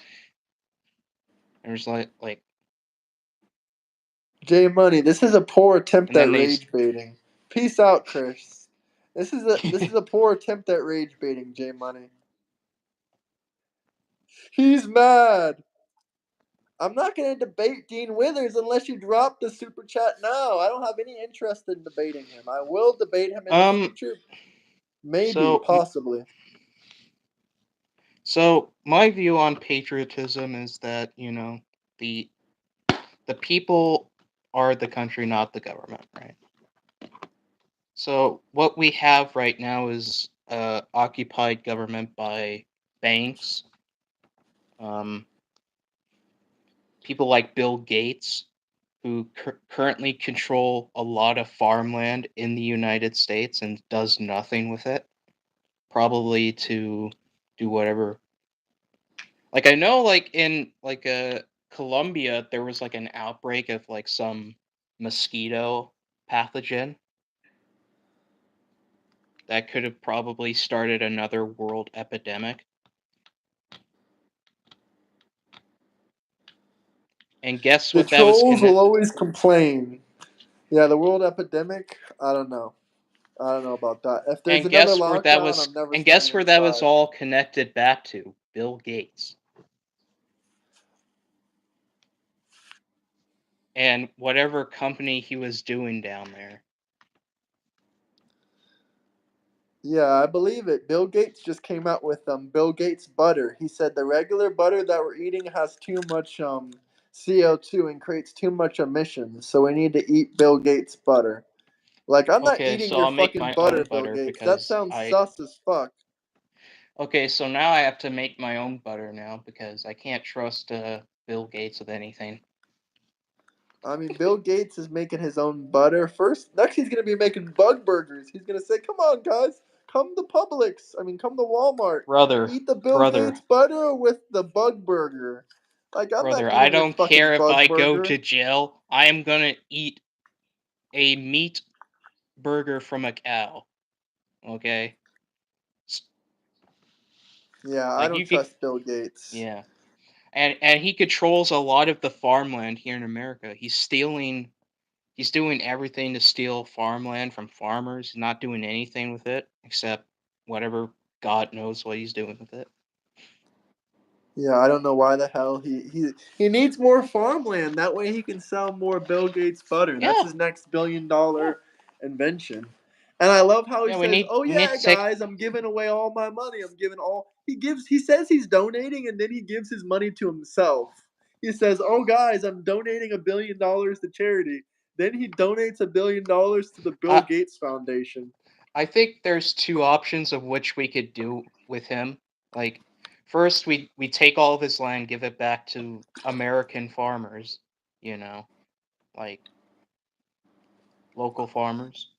And it was like J Money, this is a poor attempt and at then rage baiting. Peace out, Chris. This is a poor attempt at rage baiting, J Money. He's mad. I'm not going to debate Dean Withers unless you drop the super chat now. I don't have any interest in debating him. I will debate him in the future. Maybe, so possibly. So my view on patriotism is that, the people are the country, not the government, right? So what we have right now is occupied government by banks, people like Bill Gates, who currently control a lot of farmland in the United States and does nothing with it, probably to do whatever. Like I know, like in Colombia, there was like an outbreak of like some mosquito pathogen that could have probably started another world epidemic. And guess The what that was trolls will always complain. Yeah, the world epidemic, I don't know. I don't know about that. If there's another lockdown, I'm never guess staying where that was inside. all connected back to? Bill Gates. And whatever company he was doing down there. Yeah, I believe it. Bill Gates just came out with Bill Gates butter. He said the regular butter that we're eating has too much CO2 and creates too much emissions, so we need to eat Bill Gates butter. Like, I'm not Okay, eating so your I'll make fucking my own butter, Bill butter Gates. That because sounds sus as fuck. Okay, so now I have to make my own butter now because I can't trust Bill Gates with anything. I mean, Bill Gates is making his own butter. Next he's gonna be making bug burgers. He's gonna say, "Come on, guys, come to Publix. Come to Walmart. Brother, Eat the Bill Gates butter with the bug burger." Like, I'm not I eating your don't care fucking if I bug go burger. to jail. I am gonna eat a meat burger from a cow. Okay? Yeah, I Like don't you could, trust Bill Gates. yeah. And he controls a lot of the farmland here in America. He's doing everything to steal farmland from farmers, not doing anything with it except whatever God knows what he's doing with it. Yeah, I don't know why the hell he needs more farmland. That way he can sell more Bill Gates butter. That's Yeah. his next $1 billion invention. And I love how he Yeah, says, "Oh we need yeah, to take guys, I'm giving away all my money. I'm giving all." He says he's donating and then he gives his money to himself. He says, "Oh guys, I'm donating $1 billion to charity." Then he donates $1 billion to the Bill I Gates Foundation. I think there's two options of which we could do with him. Like first we take all of his land, give it back to American farmers, you know, like local farmers.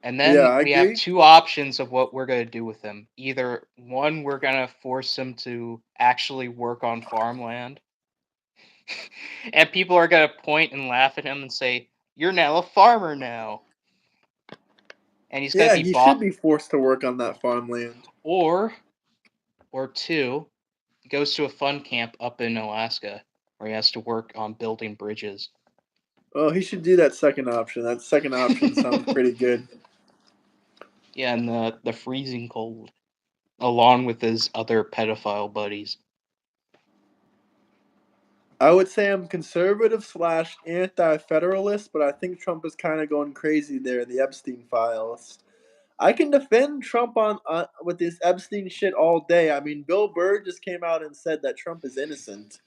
And Yeah, then I we have agree. two options of what we're going to do with him. Either one, we're going to force him to actually work on farmland. And people are going to point and laugh at him and say, "You're now a farmer now." And he's going to Yeah, be he should bought. be forced to work on that farmland. Or two, he goes to a fun camp up in Alaska where he has to work on building bridges. Oh, he should do that second option. That second option sounds pretty good. Yeah, in the freezing cold, along with his other pedophile buddies. I would say I'm conservative slash anti-federalist, but I think Trump is kind of going crazy there. The Epstein files. I can defend Trump on with this Epstein shit all day. I mean, Bill Burr just came out and said that Trump is innocent.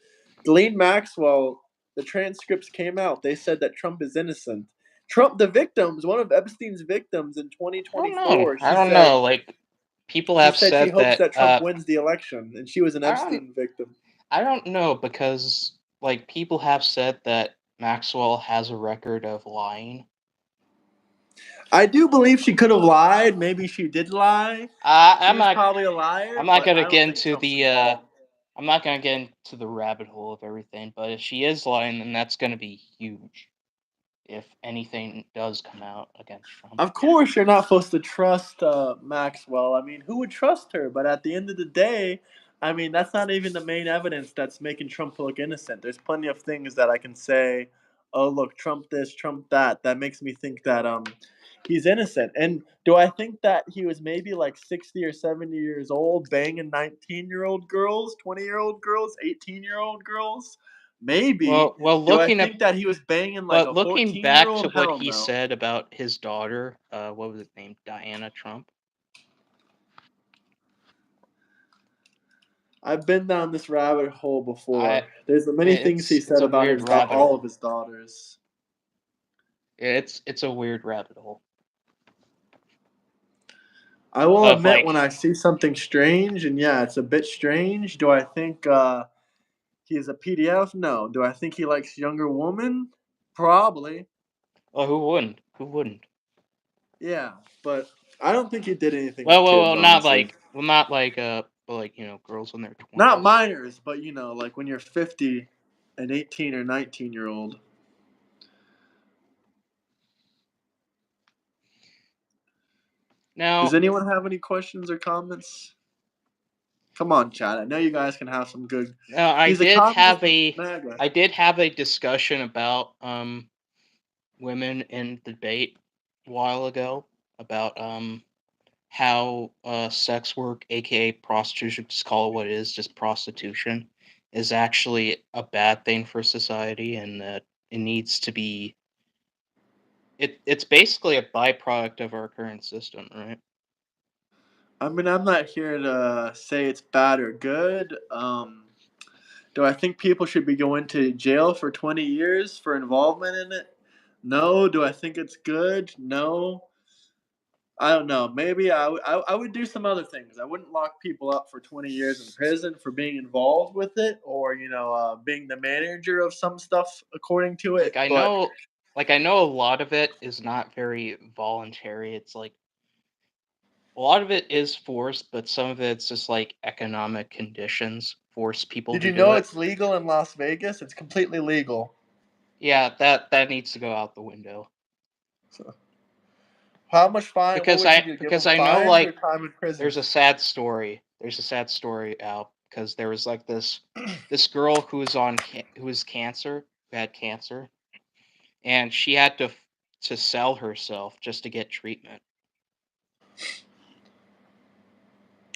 Ghislaine Maxwell, the transcripts came out. They said that Trump is innocent. Trump, the victims, one of Epstein's victims in I don't know. 2024, I don't know. Like people she have said she said hopes that. that Trump wins the election, and she was an I don't. Epstein victim. I don't know because like people have said that Maxwell has a record of lying. I do believe she could have lied. Maybe she did lie. She was probably a liar. I'm not but gonna I don't get think into Trump's the. involved. I'm not gonna get into the rabbit hole of everything, but if she is lying, then that's gonna be huge. If anything does come out against Trump. Of course, you're not supposed to trust Maxwell. I mean, who would trust her? But at the end of the day, I mean, that's not even the main evidence that's making Trump look innocent. There's plenty of things that I can say, oh, look, Trump this, Trump that, that makes me think that he's innocent. And do I think that he was maybe like 60 or 70 years old, banging 19-year-old girls, 20-year-old girls, 18-year-old girls? Maybe. Well, Do I think that he was banging like a looking back to 14-year-old? what Hell he no. said about his daughter, what was it named? Diana Trump. I've been down this rabbit hole before. I There's many things he it's said a about weird his rabbit all hole. of his daughters. It's a weird rabbit hole. I will Of admit like, when I see something strange, and yeah, it's a bit strange. Do I think he is a PDF? No. Do I think he likes younger women? Probably. oh, who wouldn't? Who wouldn't? Yeah, but I don't think he did anything with kids, honestly. Not like but like girls in their Not 20s. minors, but like when you're 50, an 18 or 19-year-old. Now, Does anyone have any questions or comments? Come on, Chad. I know you guys can have some good. He's a communist with MAGA. I did have a discussion about women in debate a while ago about how sex work, aka prostitution, just call it what it is, just prostitution, is actually a bad thing for society, and that it needs to be. It's basically a byproduct of our current system, right? I mean, I'm not here to say it's bad or good. Do I think people should be going to jail for 20 years for involvement in it? No. Do I think it's good? No. I don't know. Maybe I would do some other things. I wouldn't lock people up for 20 years in prison for being involved with it or, being the manager of some stuff according to Like it. I But know, like I know a lot of it is not very voluntary. It's like a lot of it is forced, but some of it's just like economic conditions force people did to you do know it. it's legal in Las Vegas? It's completely legal. Yeah, that needs to go out the window. So, how much fine? What would you do? Give Because them I know fines or like time in prison? there's a sad story. There's a sad story out because there was like this girl who was who was cancer, who had cancer, and she had to sell herself just to get treatment,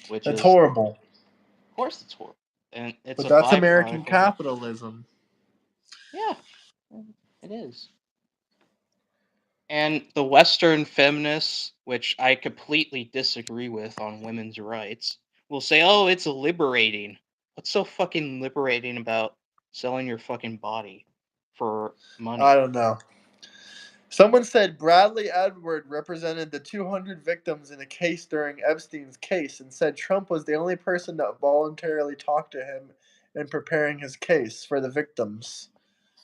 which That's is horrible. of course it's horrible, and it's But a that's American byproduct of it. capitalism. Yeah, it is. And the Western feminists, which I completely disagree with on women's rights, will say, "Oh, it's liberating." What's so fucking liberating about selling your fucking body for I money? don't know. Someone said Bradley Edward represented the 200 victims in a case during Epstein's case and said Trump was the only person that voluntarily talked to him in preparing his case for the victims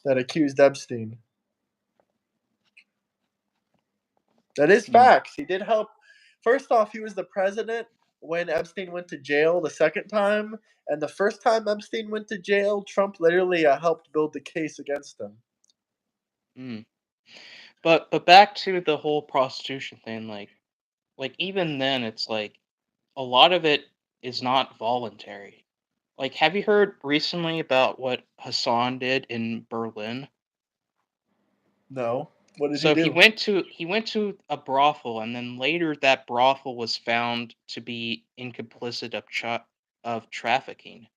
that accused Epstein. That is Hmm. facts. He did help. First off, he was the president when Epstein went to jail the second time. And the first time Epstein went to jail, Trump literally helped build the case against him. Hmm. But back to the whole prostitution thing, like even then, it's like a lot of it is not voluntary. Like, have you heard recently about what Hassan did in Berlin? No. What did he So do? he went to a brothel, and then later that brothel was found to be incomplicit of trafficking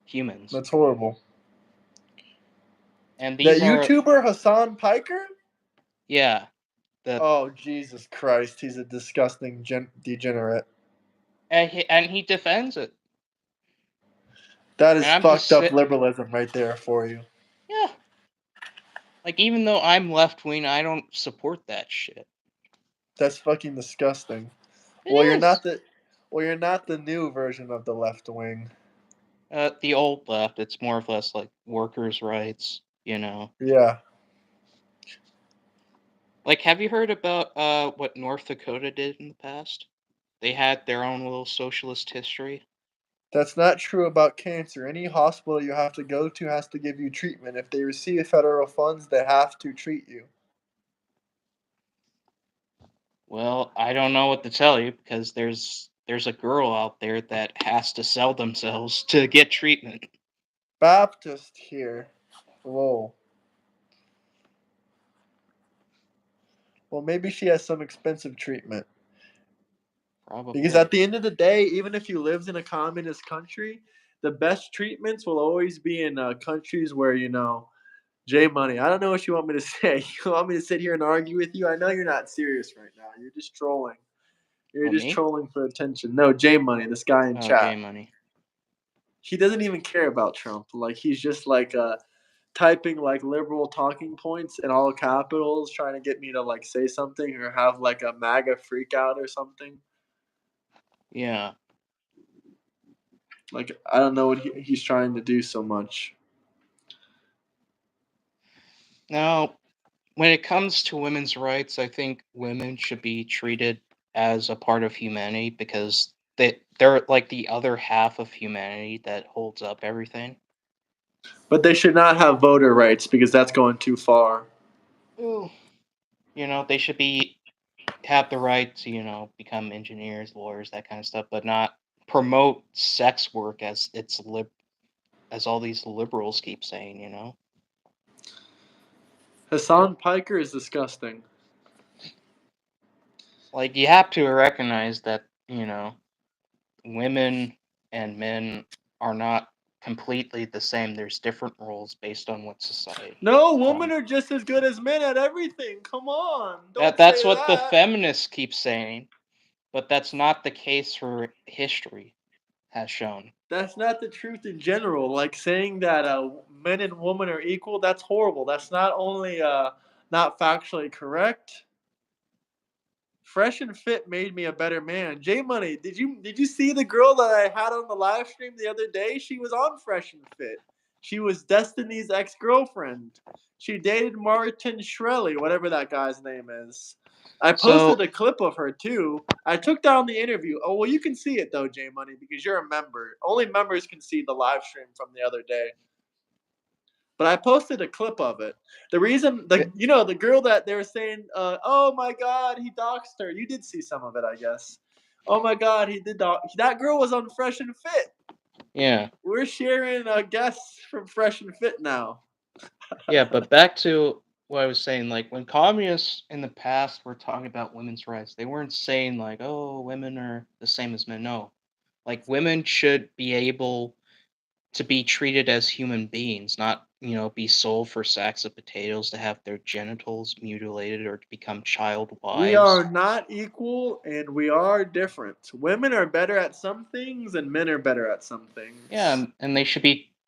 humans. That's horrible. And That these are YouTuber Hassan Piker? yeah, the Oh, Jesus Christ. He's a disgusting degenerate. and he defends it. That And is I'm just fucked up liberalism right there for you. yeah, like even though I'm left wing, I don't support that shit. That's fucking disgusting. It Well, you're is. not the well, you're not the new version of the left wing. The old left, it's more or less like workers' rights, you know. Yeah. Like, have you heard about what North Dakota did in the past? They had their own little socialist history. That's not true about cancer. Any hospital you have to go to has to give you treatment. If they receive federal funds, they have to treat you. Well, I don't know what to tell you because there's a girl out there that has to sell themselves to get treatment. Baptist here. Whoa. Well, maybe she has some expensive treatment. Because Probably. at the end of the day, even if you lived in a communist country, the best treatments will always be in countries where, J Money. I don't know what you want me to say. You want me to sit here and argue with you? I know you're not serious right now. You're just trolling. You're Oh, just me? trolling for attention. No, J Money, this guy in Oh, J chat. Money. He doesn't even care about Trump. Like he's just like typing like liberal talking points in all capitals, trying to get me to like say something or have like a MAGA freak out or something. Yeah. Like I don't know what he's trying to do so much. Now, when it comes to women's rights, I think women should be treated as a part of humanity because they're like the other half of humanity that holds up everything. But they should not have voter rights because that's going too far. Ooh. They should have the right to, become engineers, lawyers, that kind of stuff, but not promote sex work as all these liberals keep saying. Hassan Piker is disgusting. Like you have to recognize that, women and men are not completely the same. There's different roles based on what society. No, women are just as good as men at everything. Come on. Don't That's say what the that. feminists keep saying, but that's not the case for history has shown. That's not the truth in general. Like saying that men and women are equal, that's horrible. That's not only not factually correct. Fresh and Fit made me a better man. J Money, did you see the girl that I had on the live stream the other day? She was on Fresh and Fit. She was Destiny's ex-girlfriend. She dated Martin Shkreli, whatever that guy's name is. I posted So a clip of her too. I took down the interview. Oh well, you can see it though, J Money, because you're a member. Only members can see the live stream from the other day. But I posted a clip of it. The reason the girl that they were saying, oh my God, he doxed her. You did see some of it, I guess. Oh my God, he did that girl was on Fresh and Fit. yeah. We're sharing guests from Fresh and Fit now. Yeah, but back to what I was saying, like when communists in the past were talking about women's rights, they weren't saying like, "Oh, women are the same as men." No, like women should be able to be treated as human beings, not be sold for sacks of potatoes to have their genitals mutilated or to become child We wives. are not equal and we are different. Women are better at some things and men are better at some Yeah, things. and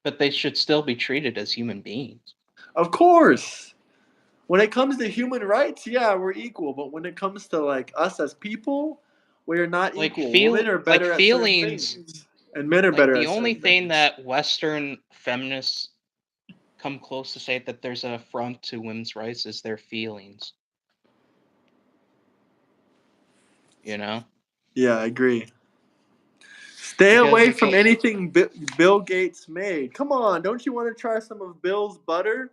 but they should still be treated as human beings. Of course. When it comes to human rights, yeah, we're equal. But when it comes to like us as people, we are not equal. Women are Like better at certain feelings. things, and men are Like better the at only certain thing things. that Western feminists come close to say that there's an affront to women's rights is their feelings. You know, Yeah, I agree. Stay because away if from you anything Bill Gates made. Come on, don't you want to try some of Bill's butter?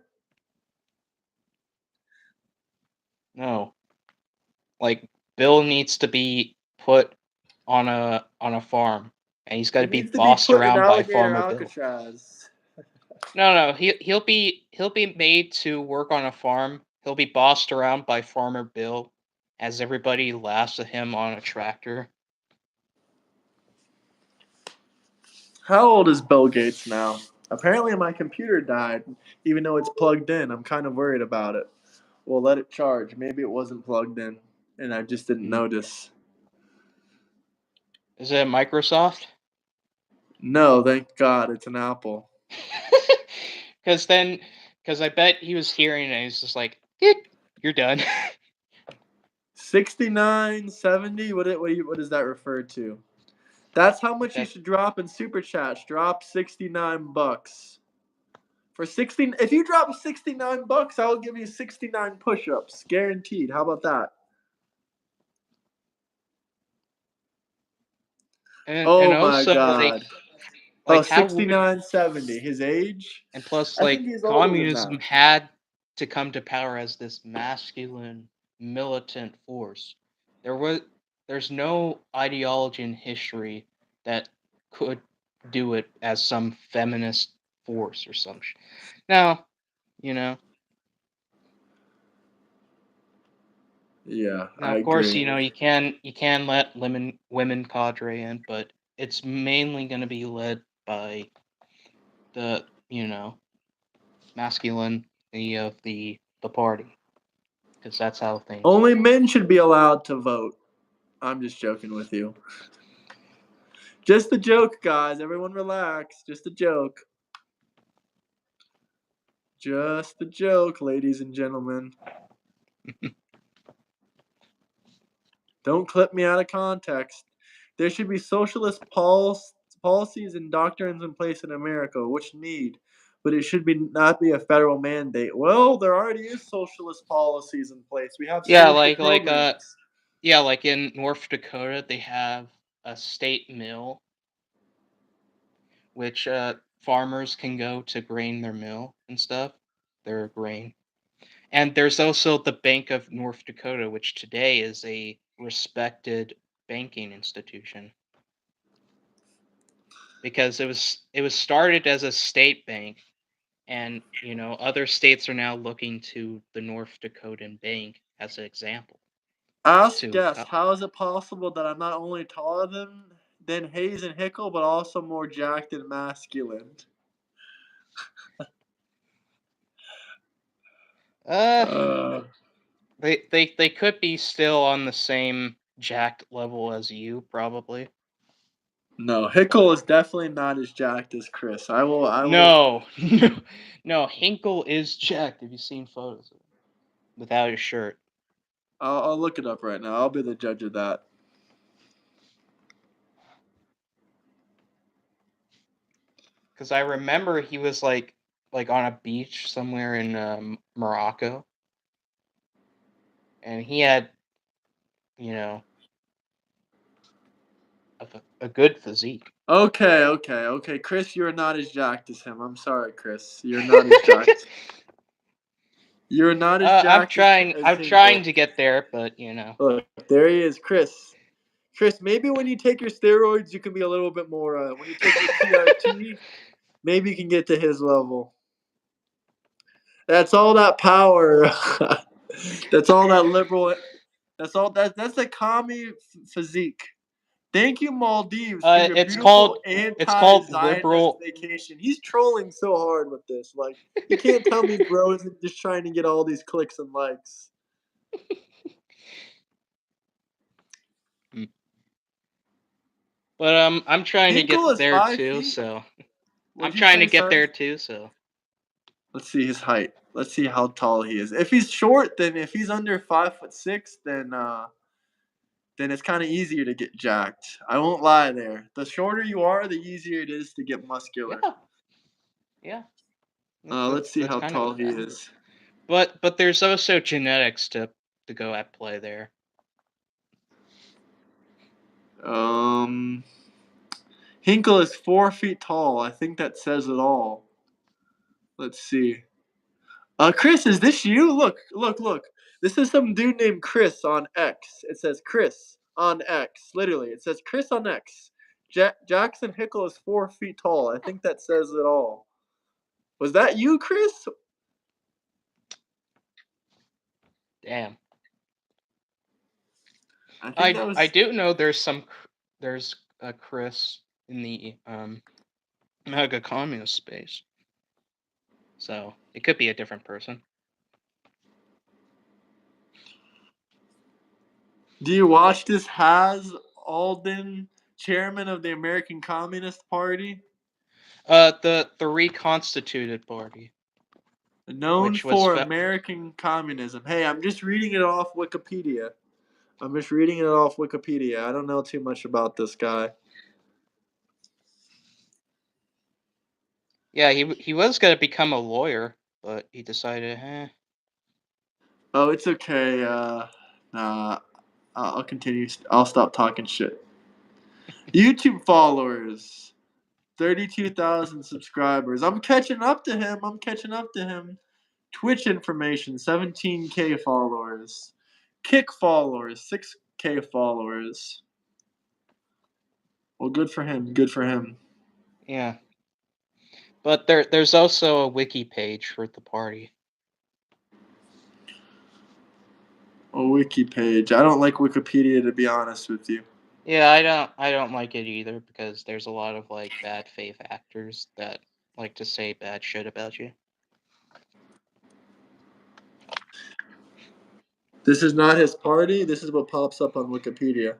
no, like Bill needs to be put on a farm, and he's got He to be needs to be bossed put in around by alligator Farmer Bill. Alcatraz. No, he'll be made to work on a farm. He'll be bossed around by Farmer Bill, as everybody laughs at him on a tractor. How old is Bill Gates now? Apparently, my computer died, even though it's plugged in. I'm kind of worried about it. Well, let it charge. Maybe it wasn't plugged in, and I just didn't Mm. notice. Is it Microsoft? No, thank God, it's an Apple. Because then, because I bet he was hearing and he's just like, "Tick, you're done." 69, 70. What does that refer to? That's how much you That should drop in super chats. Drop $69 For 16, if you drop $69, I will give you 69 push-ups, guaranteed. How about that? And Oh my also God. like how would 69.70. His age? and plus I think like he's older than communism that. had to come to power as this masculine militant force. There's no ideology in history that could do it as some feminist force or some Now, you know. Yeah, Now, I of course, agree. you can let women cadre in, but it's mainly going to be led by the masculinity of the party, because that's how things Only are. men should be allowed to vote. I'm just joking with you. Just a joke, guys. Everyone relax. Just a joke. Just a joke, ladies and gentlemen. Don't clip me out of context. There should be socialist policies and doctrines in place in America, which need, but it should not be a federal mandate. Well, there already is socialist policies in place. We have Yeah, social programs. yeah, like in North Dakota, they have a state mill, which farmers can go to grain their mill and stuff, their grain. And there's also the Bank of North Dakota, which today is a respected banking institution because it was started as a state bank, and other states are now looking to the North Dakotan bank as an example. Ask To guess, how is it possible that I'm not only taller than Hayes and Hickle, but also more jacked and masculine? uh, Uh, they could be still on the same jacked level as you, probably. no, Hickle is definitely not as jacked as Chris. I will. No, no, Hinkle is jacked. Have you seen photos of him without his shirt? I'll look it up right now. I'll be the judge of that. Because I remember he was like on a beach somewhere in Morocco, and he had you know a good physique. Okay. Chris, you're not as jacked as him. I'm sorry, Chris. You're not as jacked. You're not as I'm jacked trying. as I'm trying Hinkle. to get there, but Look, there he is, Chris. Chris, maybe when you take your steroids, you can be a little bit more. When you take your TRT, maybe you can get to his level. That's all that power. That's all that liberal. That's all that's the commie physique. Thank you, Maldives, for your it's beautiful called it's called anti-Zionist liberal. vacation. He's trolling so hard with this. Like, he can't tell me bro isn't just trying to get all these clicks and likes. But I'm trying to Hinkle get is there five too, feet. so I'm What'd you trying to say, get sorry? there too, so Let's see his height. Let's see how tall he is. If he's short, then if he's under 5'6", then it's kind of easier to get jacked. I won't lie there. The shorter you are, the easier it is to get muscular. yeah, yeah. Let's see That's how kind of a tall he fact. is. But there's also genetics to go at play there. Um, Hinkle is 4 feet tall. I think that says it all. Let's see. Chris, is this you? Look. This is some dude named Chris on X. It says Chris on X. Literally, it says Chris on X. Jackson Hickle is 4 feet tall. I think that says it all. Was that you, Chris? Damn. I think that I was. do know there's a Chris in the MAGA communist space, so it could be a different person. Do you watch this? Has Alden, chairman of the American Communist Party, The reconstituted party, known which was for American communism. Hey, I'm just reading it off Wikipedia. I don't know too much about this guy. Yeah, he was gonna become a lawyer, but he decided, Oh, it's okay. Nah, I'll continue. I'll stop talking shit. YouTube followers, 32,000 subscribers. I'm catching up to him. Twitch information, 17K followers. Kick followers, 6K followers. Well, good for him. Yeah. But there's also a wiki page for the party. A wiki page. I don't like Wikipedia, to be honest with you. Yeah, I don't like it either because there's a lot of like bad faith actors that like to say bad shit about you. This is not his party. This is what pops up on Wikipedia.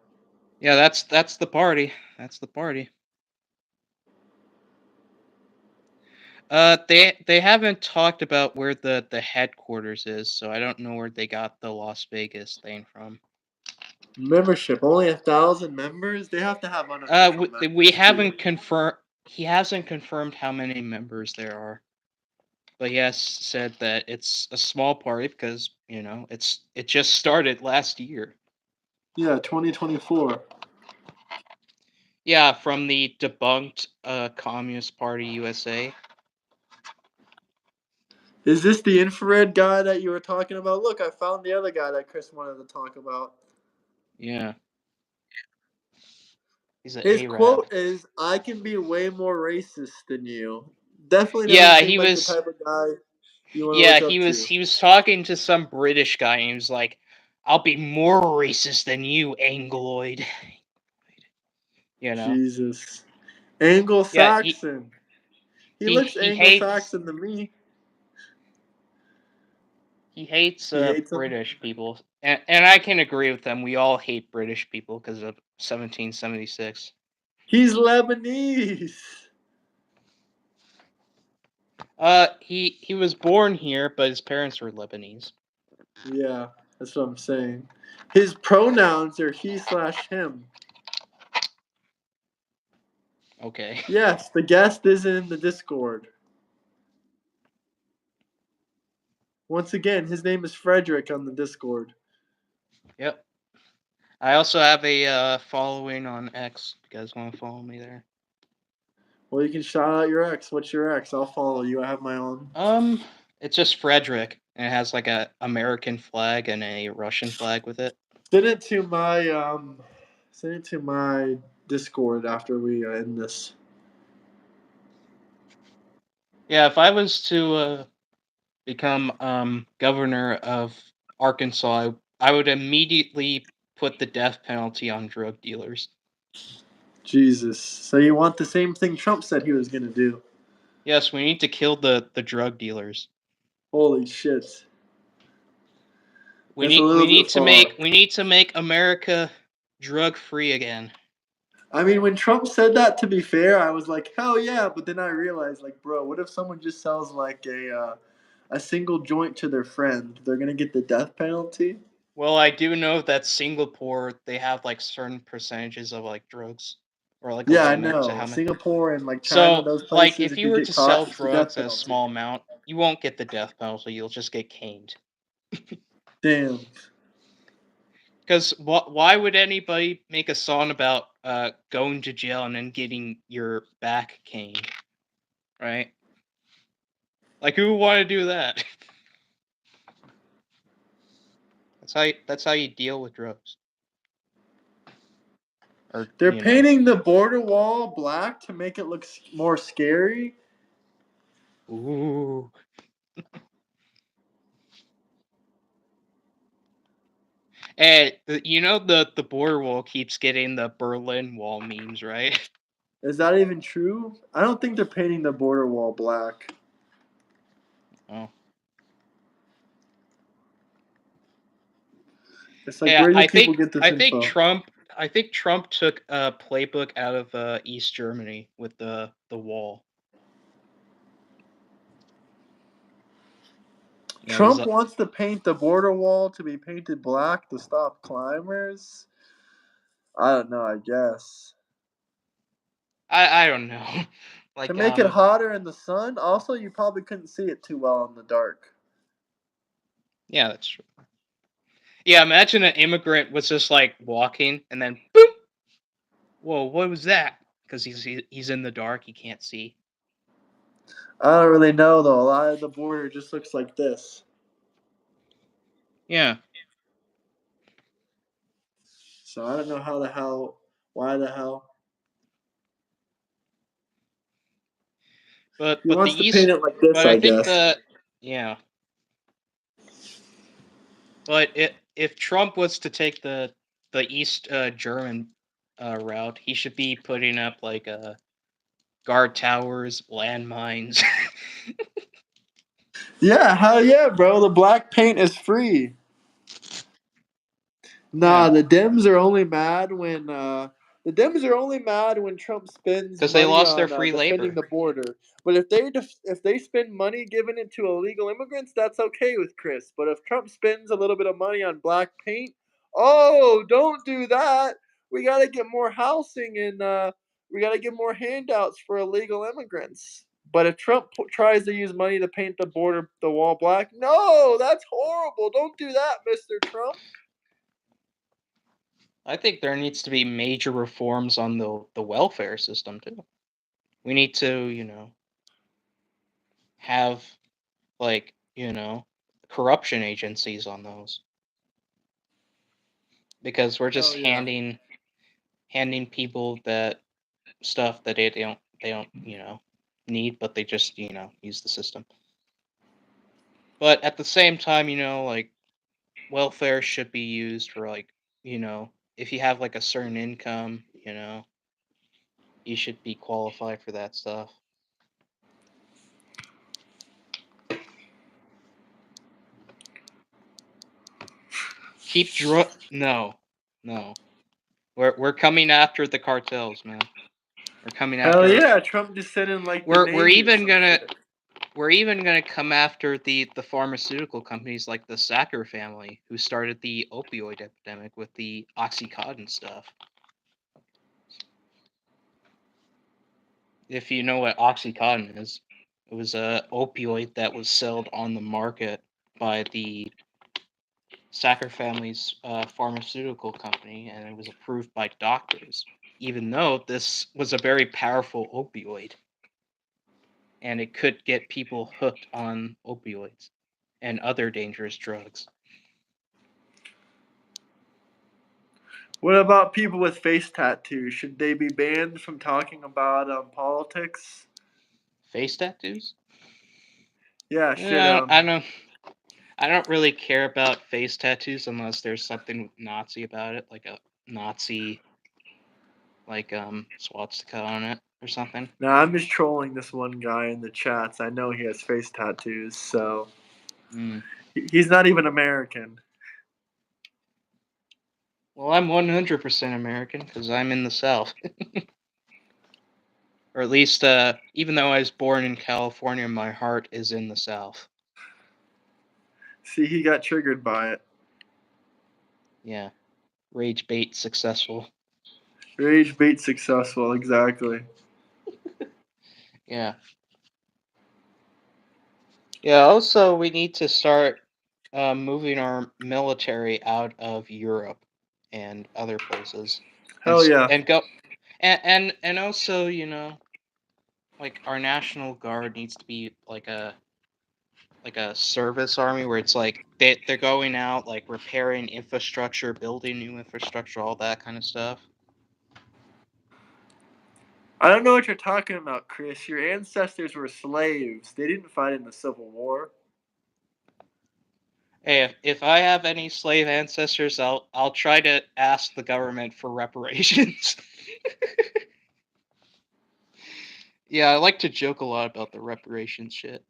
Yeah, that's the party. That's the party. They haven't talked about where the headquarters is, so I don't know where they got the Las Vegas thing from. Membership, only 1,000 members. They have to have unofficial members. We haven't confirmed. He hasn't confirmed how many members there are, but he has said that it's a small party because it just started last year. Yeah, 2024. Yeah, from the debunked Communist Party USA. Is this the infrared guy that you were talking about? Look, I found the other guy that Chris wanted to talk about. Yeah. He's an His Arab. quote is, "I can be way more racist than you." Definitely doesn't Yeah, seem he like the was. type of guy you want to Yeah, look up to. he was talking to some British guy, and he was like, "I'll be more racist than you, Angloid." Jesus. Yeah, Anglo-Saxon. He looks he hates Anglo-Saxon to me. he hates He hates him. British people, and I can agree with them. We all hate British people because of 1776. He's Lebanese. He was born here, but his parents were Lebanese. Yeah, that's what I'm saying. His pronouns are he/him. Okay. Yes, the guest is in the Discord. Once again, his name is Frederick on the Discord. Yep. I also have a following on X. If you guys want to follow me there? Well, you can shout out your ex. What's your ex? I'll follow you. I have my own. It's just Frederick, and it has like a American flag and a Russian flag with it. Send it to my Discord after we end this. Yeah, if I was to become governor of Arkansas, I would immediately put the death penalty on drug dealers. Jesus. So you want the same thing Trump said he was gonna do? Yes, we need to kill the drug dealers. Holy shit. We That's a little bit far. we need to make America drug free again. I mean, when Trump said that, to be fair, I was like, hell yeah. But then I realized, like, bro, what if someone just sells like a single joint to their friend? They're gonna get the death penalty. Well, I do know that Singapore, they have like certain percentages of like drugs, or like a Yeah, I limit to know. how many. Singapore and like China, So, those like, places, if if you you were get to sell caught, it's the death drugs at a penalty. small amount, you won't get the death penalty. You'll just get caned. Damn. Because why would anybody make a song about going to jail and then getting your back caned, right? Like, who would want to do that? That's how you deal with drugs. Or They're painting the border wall black to make it look more scary. Ooh. And the border wall keeps getting the Berlin Wall memes, right? Is that even true? I don't think they're painting the border wall black. Oh. It's like, Yeah, where do people get this I think info? Trump took a playbook out of East Germany with the wall. Trump wants to paint the border wall to be painted black to stop climbers. I don't know, I guess. I don't know. To make it hotter in the sun. Also, you probably couldn't see it too well in the dark. Yeah, that's true. Yeah, imagine an immigrant was just like walking and then boop. Whoa, what was that? Because he's in the dark, he can't see. I don't really know though. A lot of the border just looks like this. Yeah. So I don't know why the hell. But He the wants to paint East, it like this, but I I think guess. yeah. But if Trump was to take the East German route, he should be putting up like guard towers, landmines. Yeah, hell yeah, bro. The black paint is free. Nah, Yeah, the Dems are only mad when Trump spends because they money lost their on free defending labor. the border. But if they spend money giving it to illegal immigrants, that's okay with Chris. But if Trump spends a little bit of money on black paint, oh, don't do that. We got to get more housing and we got to get more handouts for illegal immigrants. But if Trump tries to use money to paint the wall black, no, that's horrible. Don't do that, Mr. Trump. I think there needs to be major reforms on the welfare system too. We need to, have like, corruption agencies on those because we're just Hell yeah. handing people that stuff that they don't, need, but they just, use the system. But at the same time, like welfare should be used for like, if you have like a certain income, you should be qualified for that stuff. Keep no. We're coming after the cartels, man. We're coming Hell after yeah, Trump just sent in like the we're Navy or even some gonna shit. we're even gonna come after the pharmaceutical companies like the Sacker family who started the opioid epidemic with the Oxycontin stuff. If you know what Oxycontin is, it was a opioid that was sold on the market by the Sacker family's pharmaceutical company, and it was approved by doctors, even though this was a very powerful opioid, and it could get people hooked on opioids and other dangerous drugs. What about people with face tattoos? Should they be banned from talking about politics? Face tattoos? Yeah, should Yeah, I don't really care about face tattoos unless there's something Nazi about it, like a Nazi like swastika on it or something. No, I'm just trolling this one guy in the chats. I know he has face tattoos, so Mm. he's not even American. Well, I'm 100% American because I'm in the South. Or at least, even though I was born in California, my heart is in the South. See, he got triggered by it. Yeah. Rage bait successful. Rage bait successful, exactly. Yeah. Yeah, also, we need to start moving our military out of Europe and other places. Hell yeah. And go. And also, like our National Guard needs to be like a service army where it's like they're going out like repairing infrastructure, building new infrastructure, all that kind of stuff. I don't know what you're talking about, Chris. Your ancestors were slaves. They didn't fight in the Civil War. Hey, if I have any slave ancestors, I'll try to ask the government for reparations. Yeah, I like to joke a lot about the reparations shit.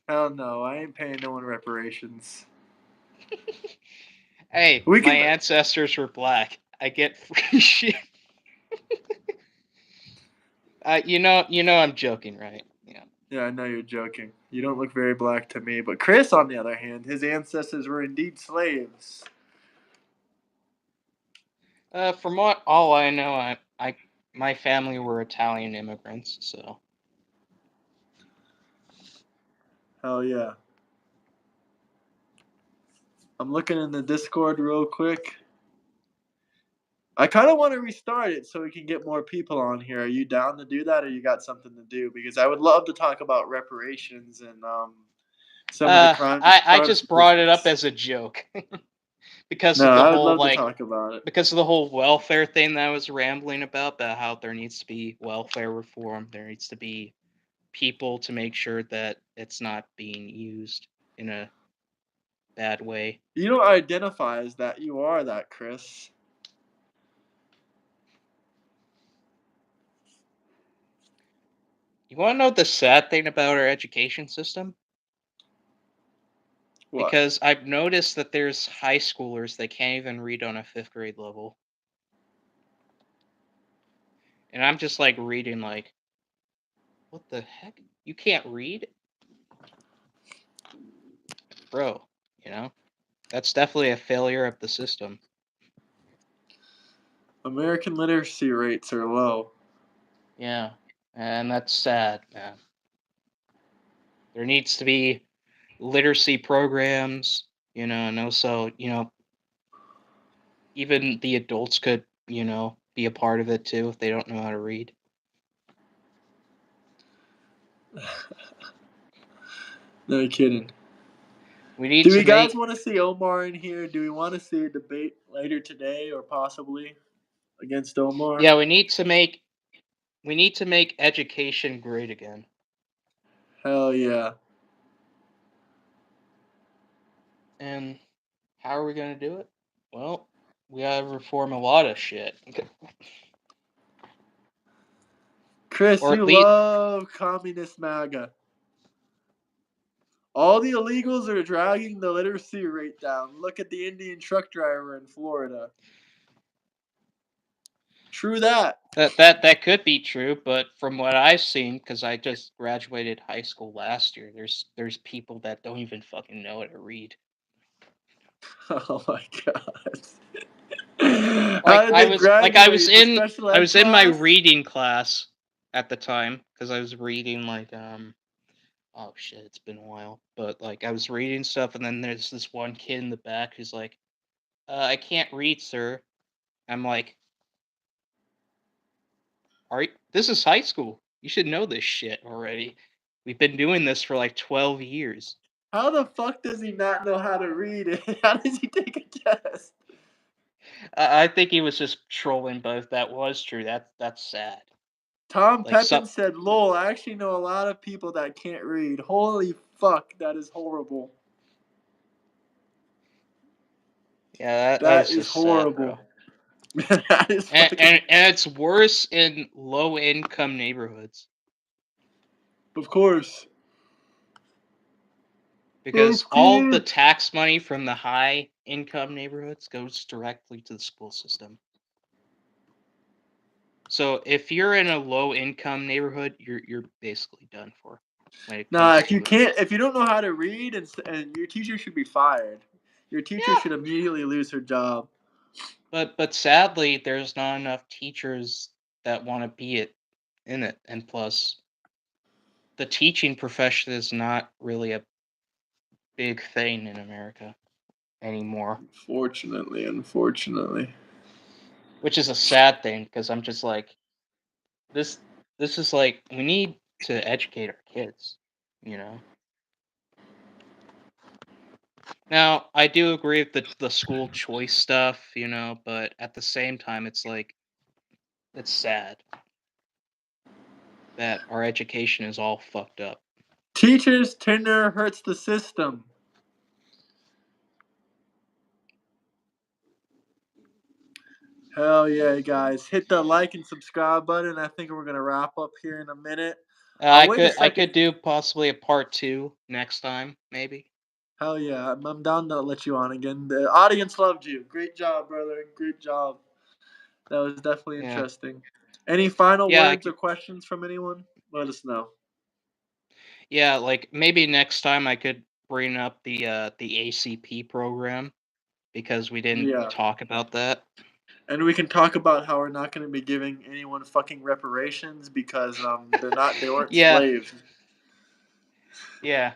Hell no, I ain't paying no one reparations. Hey, We my can. ancestors were black. I get free shit. I'm joking, right? Yeah. Yeah, I know you're joking. You don't look very black to me. But Chris, on the other hand, his ancestors were indeed slaves. From what all I know, I my family were Italian immigrants, so Hell yeah. I'm looking in the Discord real quick. I kind of want to restart it so we can get more people on here. Are you down to do that, or you got something to do? Because I would love to talk about reparations and some of the I crime just brought it up statistics. as a joke because No, of the I would whole love to talk about it. because of the whole welfare thing that I was rambling about how there needs to be welfare reform. There needs to be people to make sure that it's not being used in a bad way. You don't identify as that. You are that, Chris. You want to know the sad thing about our education system? What? Because I've noticed that there's high schoolers that can't even read on a 5th grade level. And I'm just like reading like, what the heck? You can't read? Bro, you know? That's definitely a failure of the system. American literacy rates are low. Yeah. And that's sad, man. There needs to be literacy programs, and also, even the adults could, be a part of it too if they don't know how to read. No kidding. We need Do to we guys make want to see Omar in here? Do we want to see a debate later today or possibly against Omar? Yeah, we need to make education great again. Hell yeah. And how are we going to do it? Well, we got to reform a lot of shit. Chris, Or at you least love communist MAGA. All the illegals are dragging the literacy rate down. Look at the Indian truck driver in Florida. True that. that could be true, but from what I've seen, because I just graduated high school last year, there's people that don't even fucking know how to read. Oh my god. How Like did they I graduate? The special ed was in my class? reading class at the time because I was reading like oh shit, it's been a while, but like I was reading stuff, and then there's this one kid in the back who's like, I can't read, sir. I'm like, this is high school. You should know this shit already. We've been doing this for like 12 years. How the fuck does he not know how to read it? How does he take a test? I think he was just trolling, but if that was true, that's sad. Tom Like Pepin said, "Lol, I actually know a lot of people that can't read. Holy fuck, that is horrible. yeah, that That is is just sad, horrible. bro. That is And, fucking. and it's worse in low income neighborhoods Of course. because Of all the course. tax money from the high income neighborhoods goes directly to the school system. So if you're in a low income neighborhood, you're basically done for when it Nah, comes if you to can't, if you don't know how to read, and your teacher should be fired. Your teacher yeah. should immediately lose her job. But sadly, there's not enough teachers that want to be in it, and plus, the teaching profession is not really a big thing in America anymore, Unfortunately. which is a sad thing because I'm just like this. This is like we need to educate our kids, you know. Now, I do agree with the school choice stuff, but at the same time, it's like it's sad that our education is all fucked up. Teachers' tenure hurts the system. Hell yeah, guys. Hit the like and subscribe button. I think we're going to wrap up here in a minute. Wait a I second. could do possibly a part 2 next time, maybe. Hell yeah. I'm down to let you on again. The audience loved you. Great job, brother. Great job. That was definitely Yeah, interesting. Any final yeah, words or questions from anyone? Let us know. yeah. Like maybe next time I could bring up the ACP program because we didn't Yeah. talk about that. And we can talk about how we're not going to be giving anyone fucking reparations because they weren't Yeah, slaves. yeah.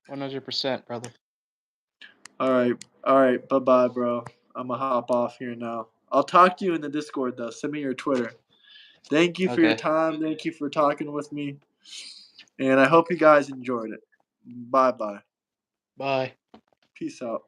100%, brother. All right. Bye, bro. I'm gonna hop off here now. I'll talk to you in the Discord though. Send me your Twitter. Thank you for your Okay. time. Thank you for talking with me, and I hope you guys enjoyed it. Bye. Bye. Peace out.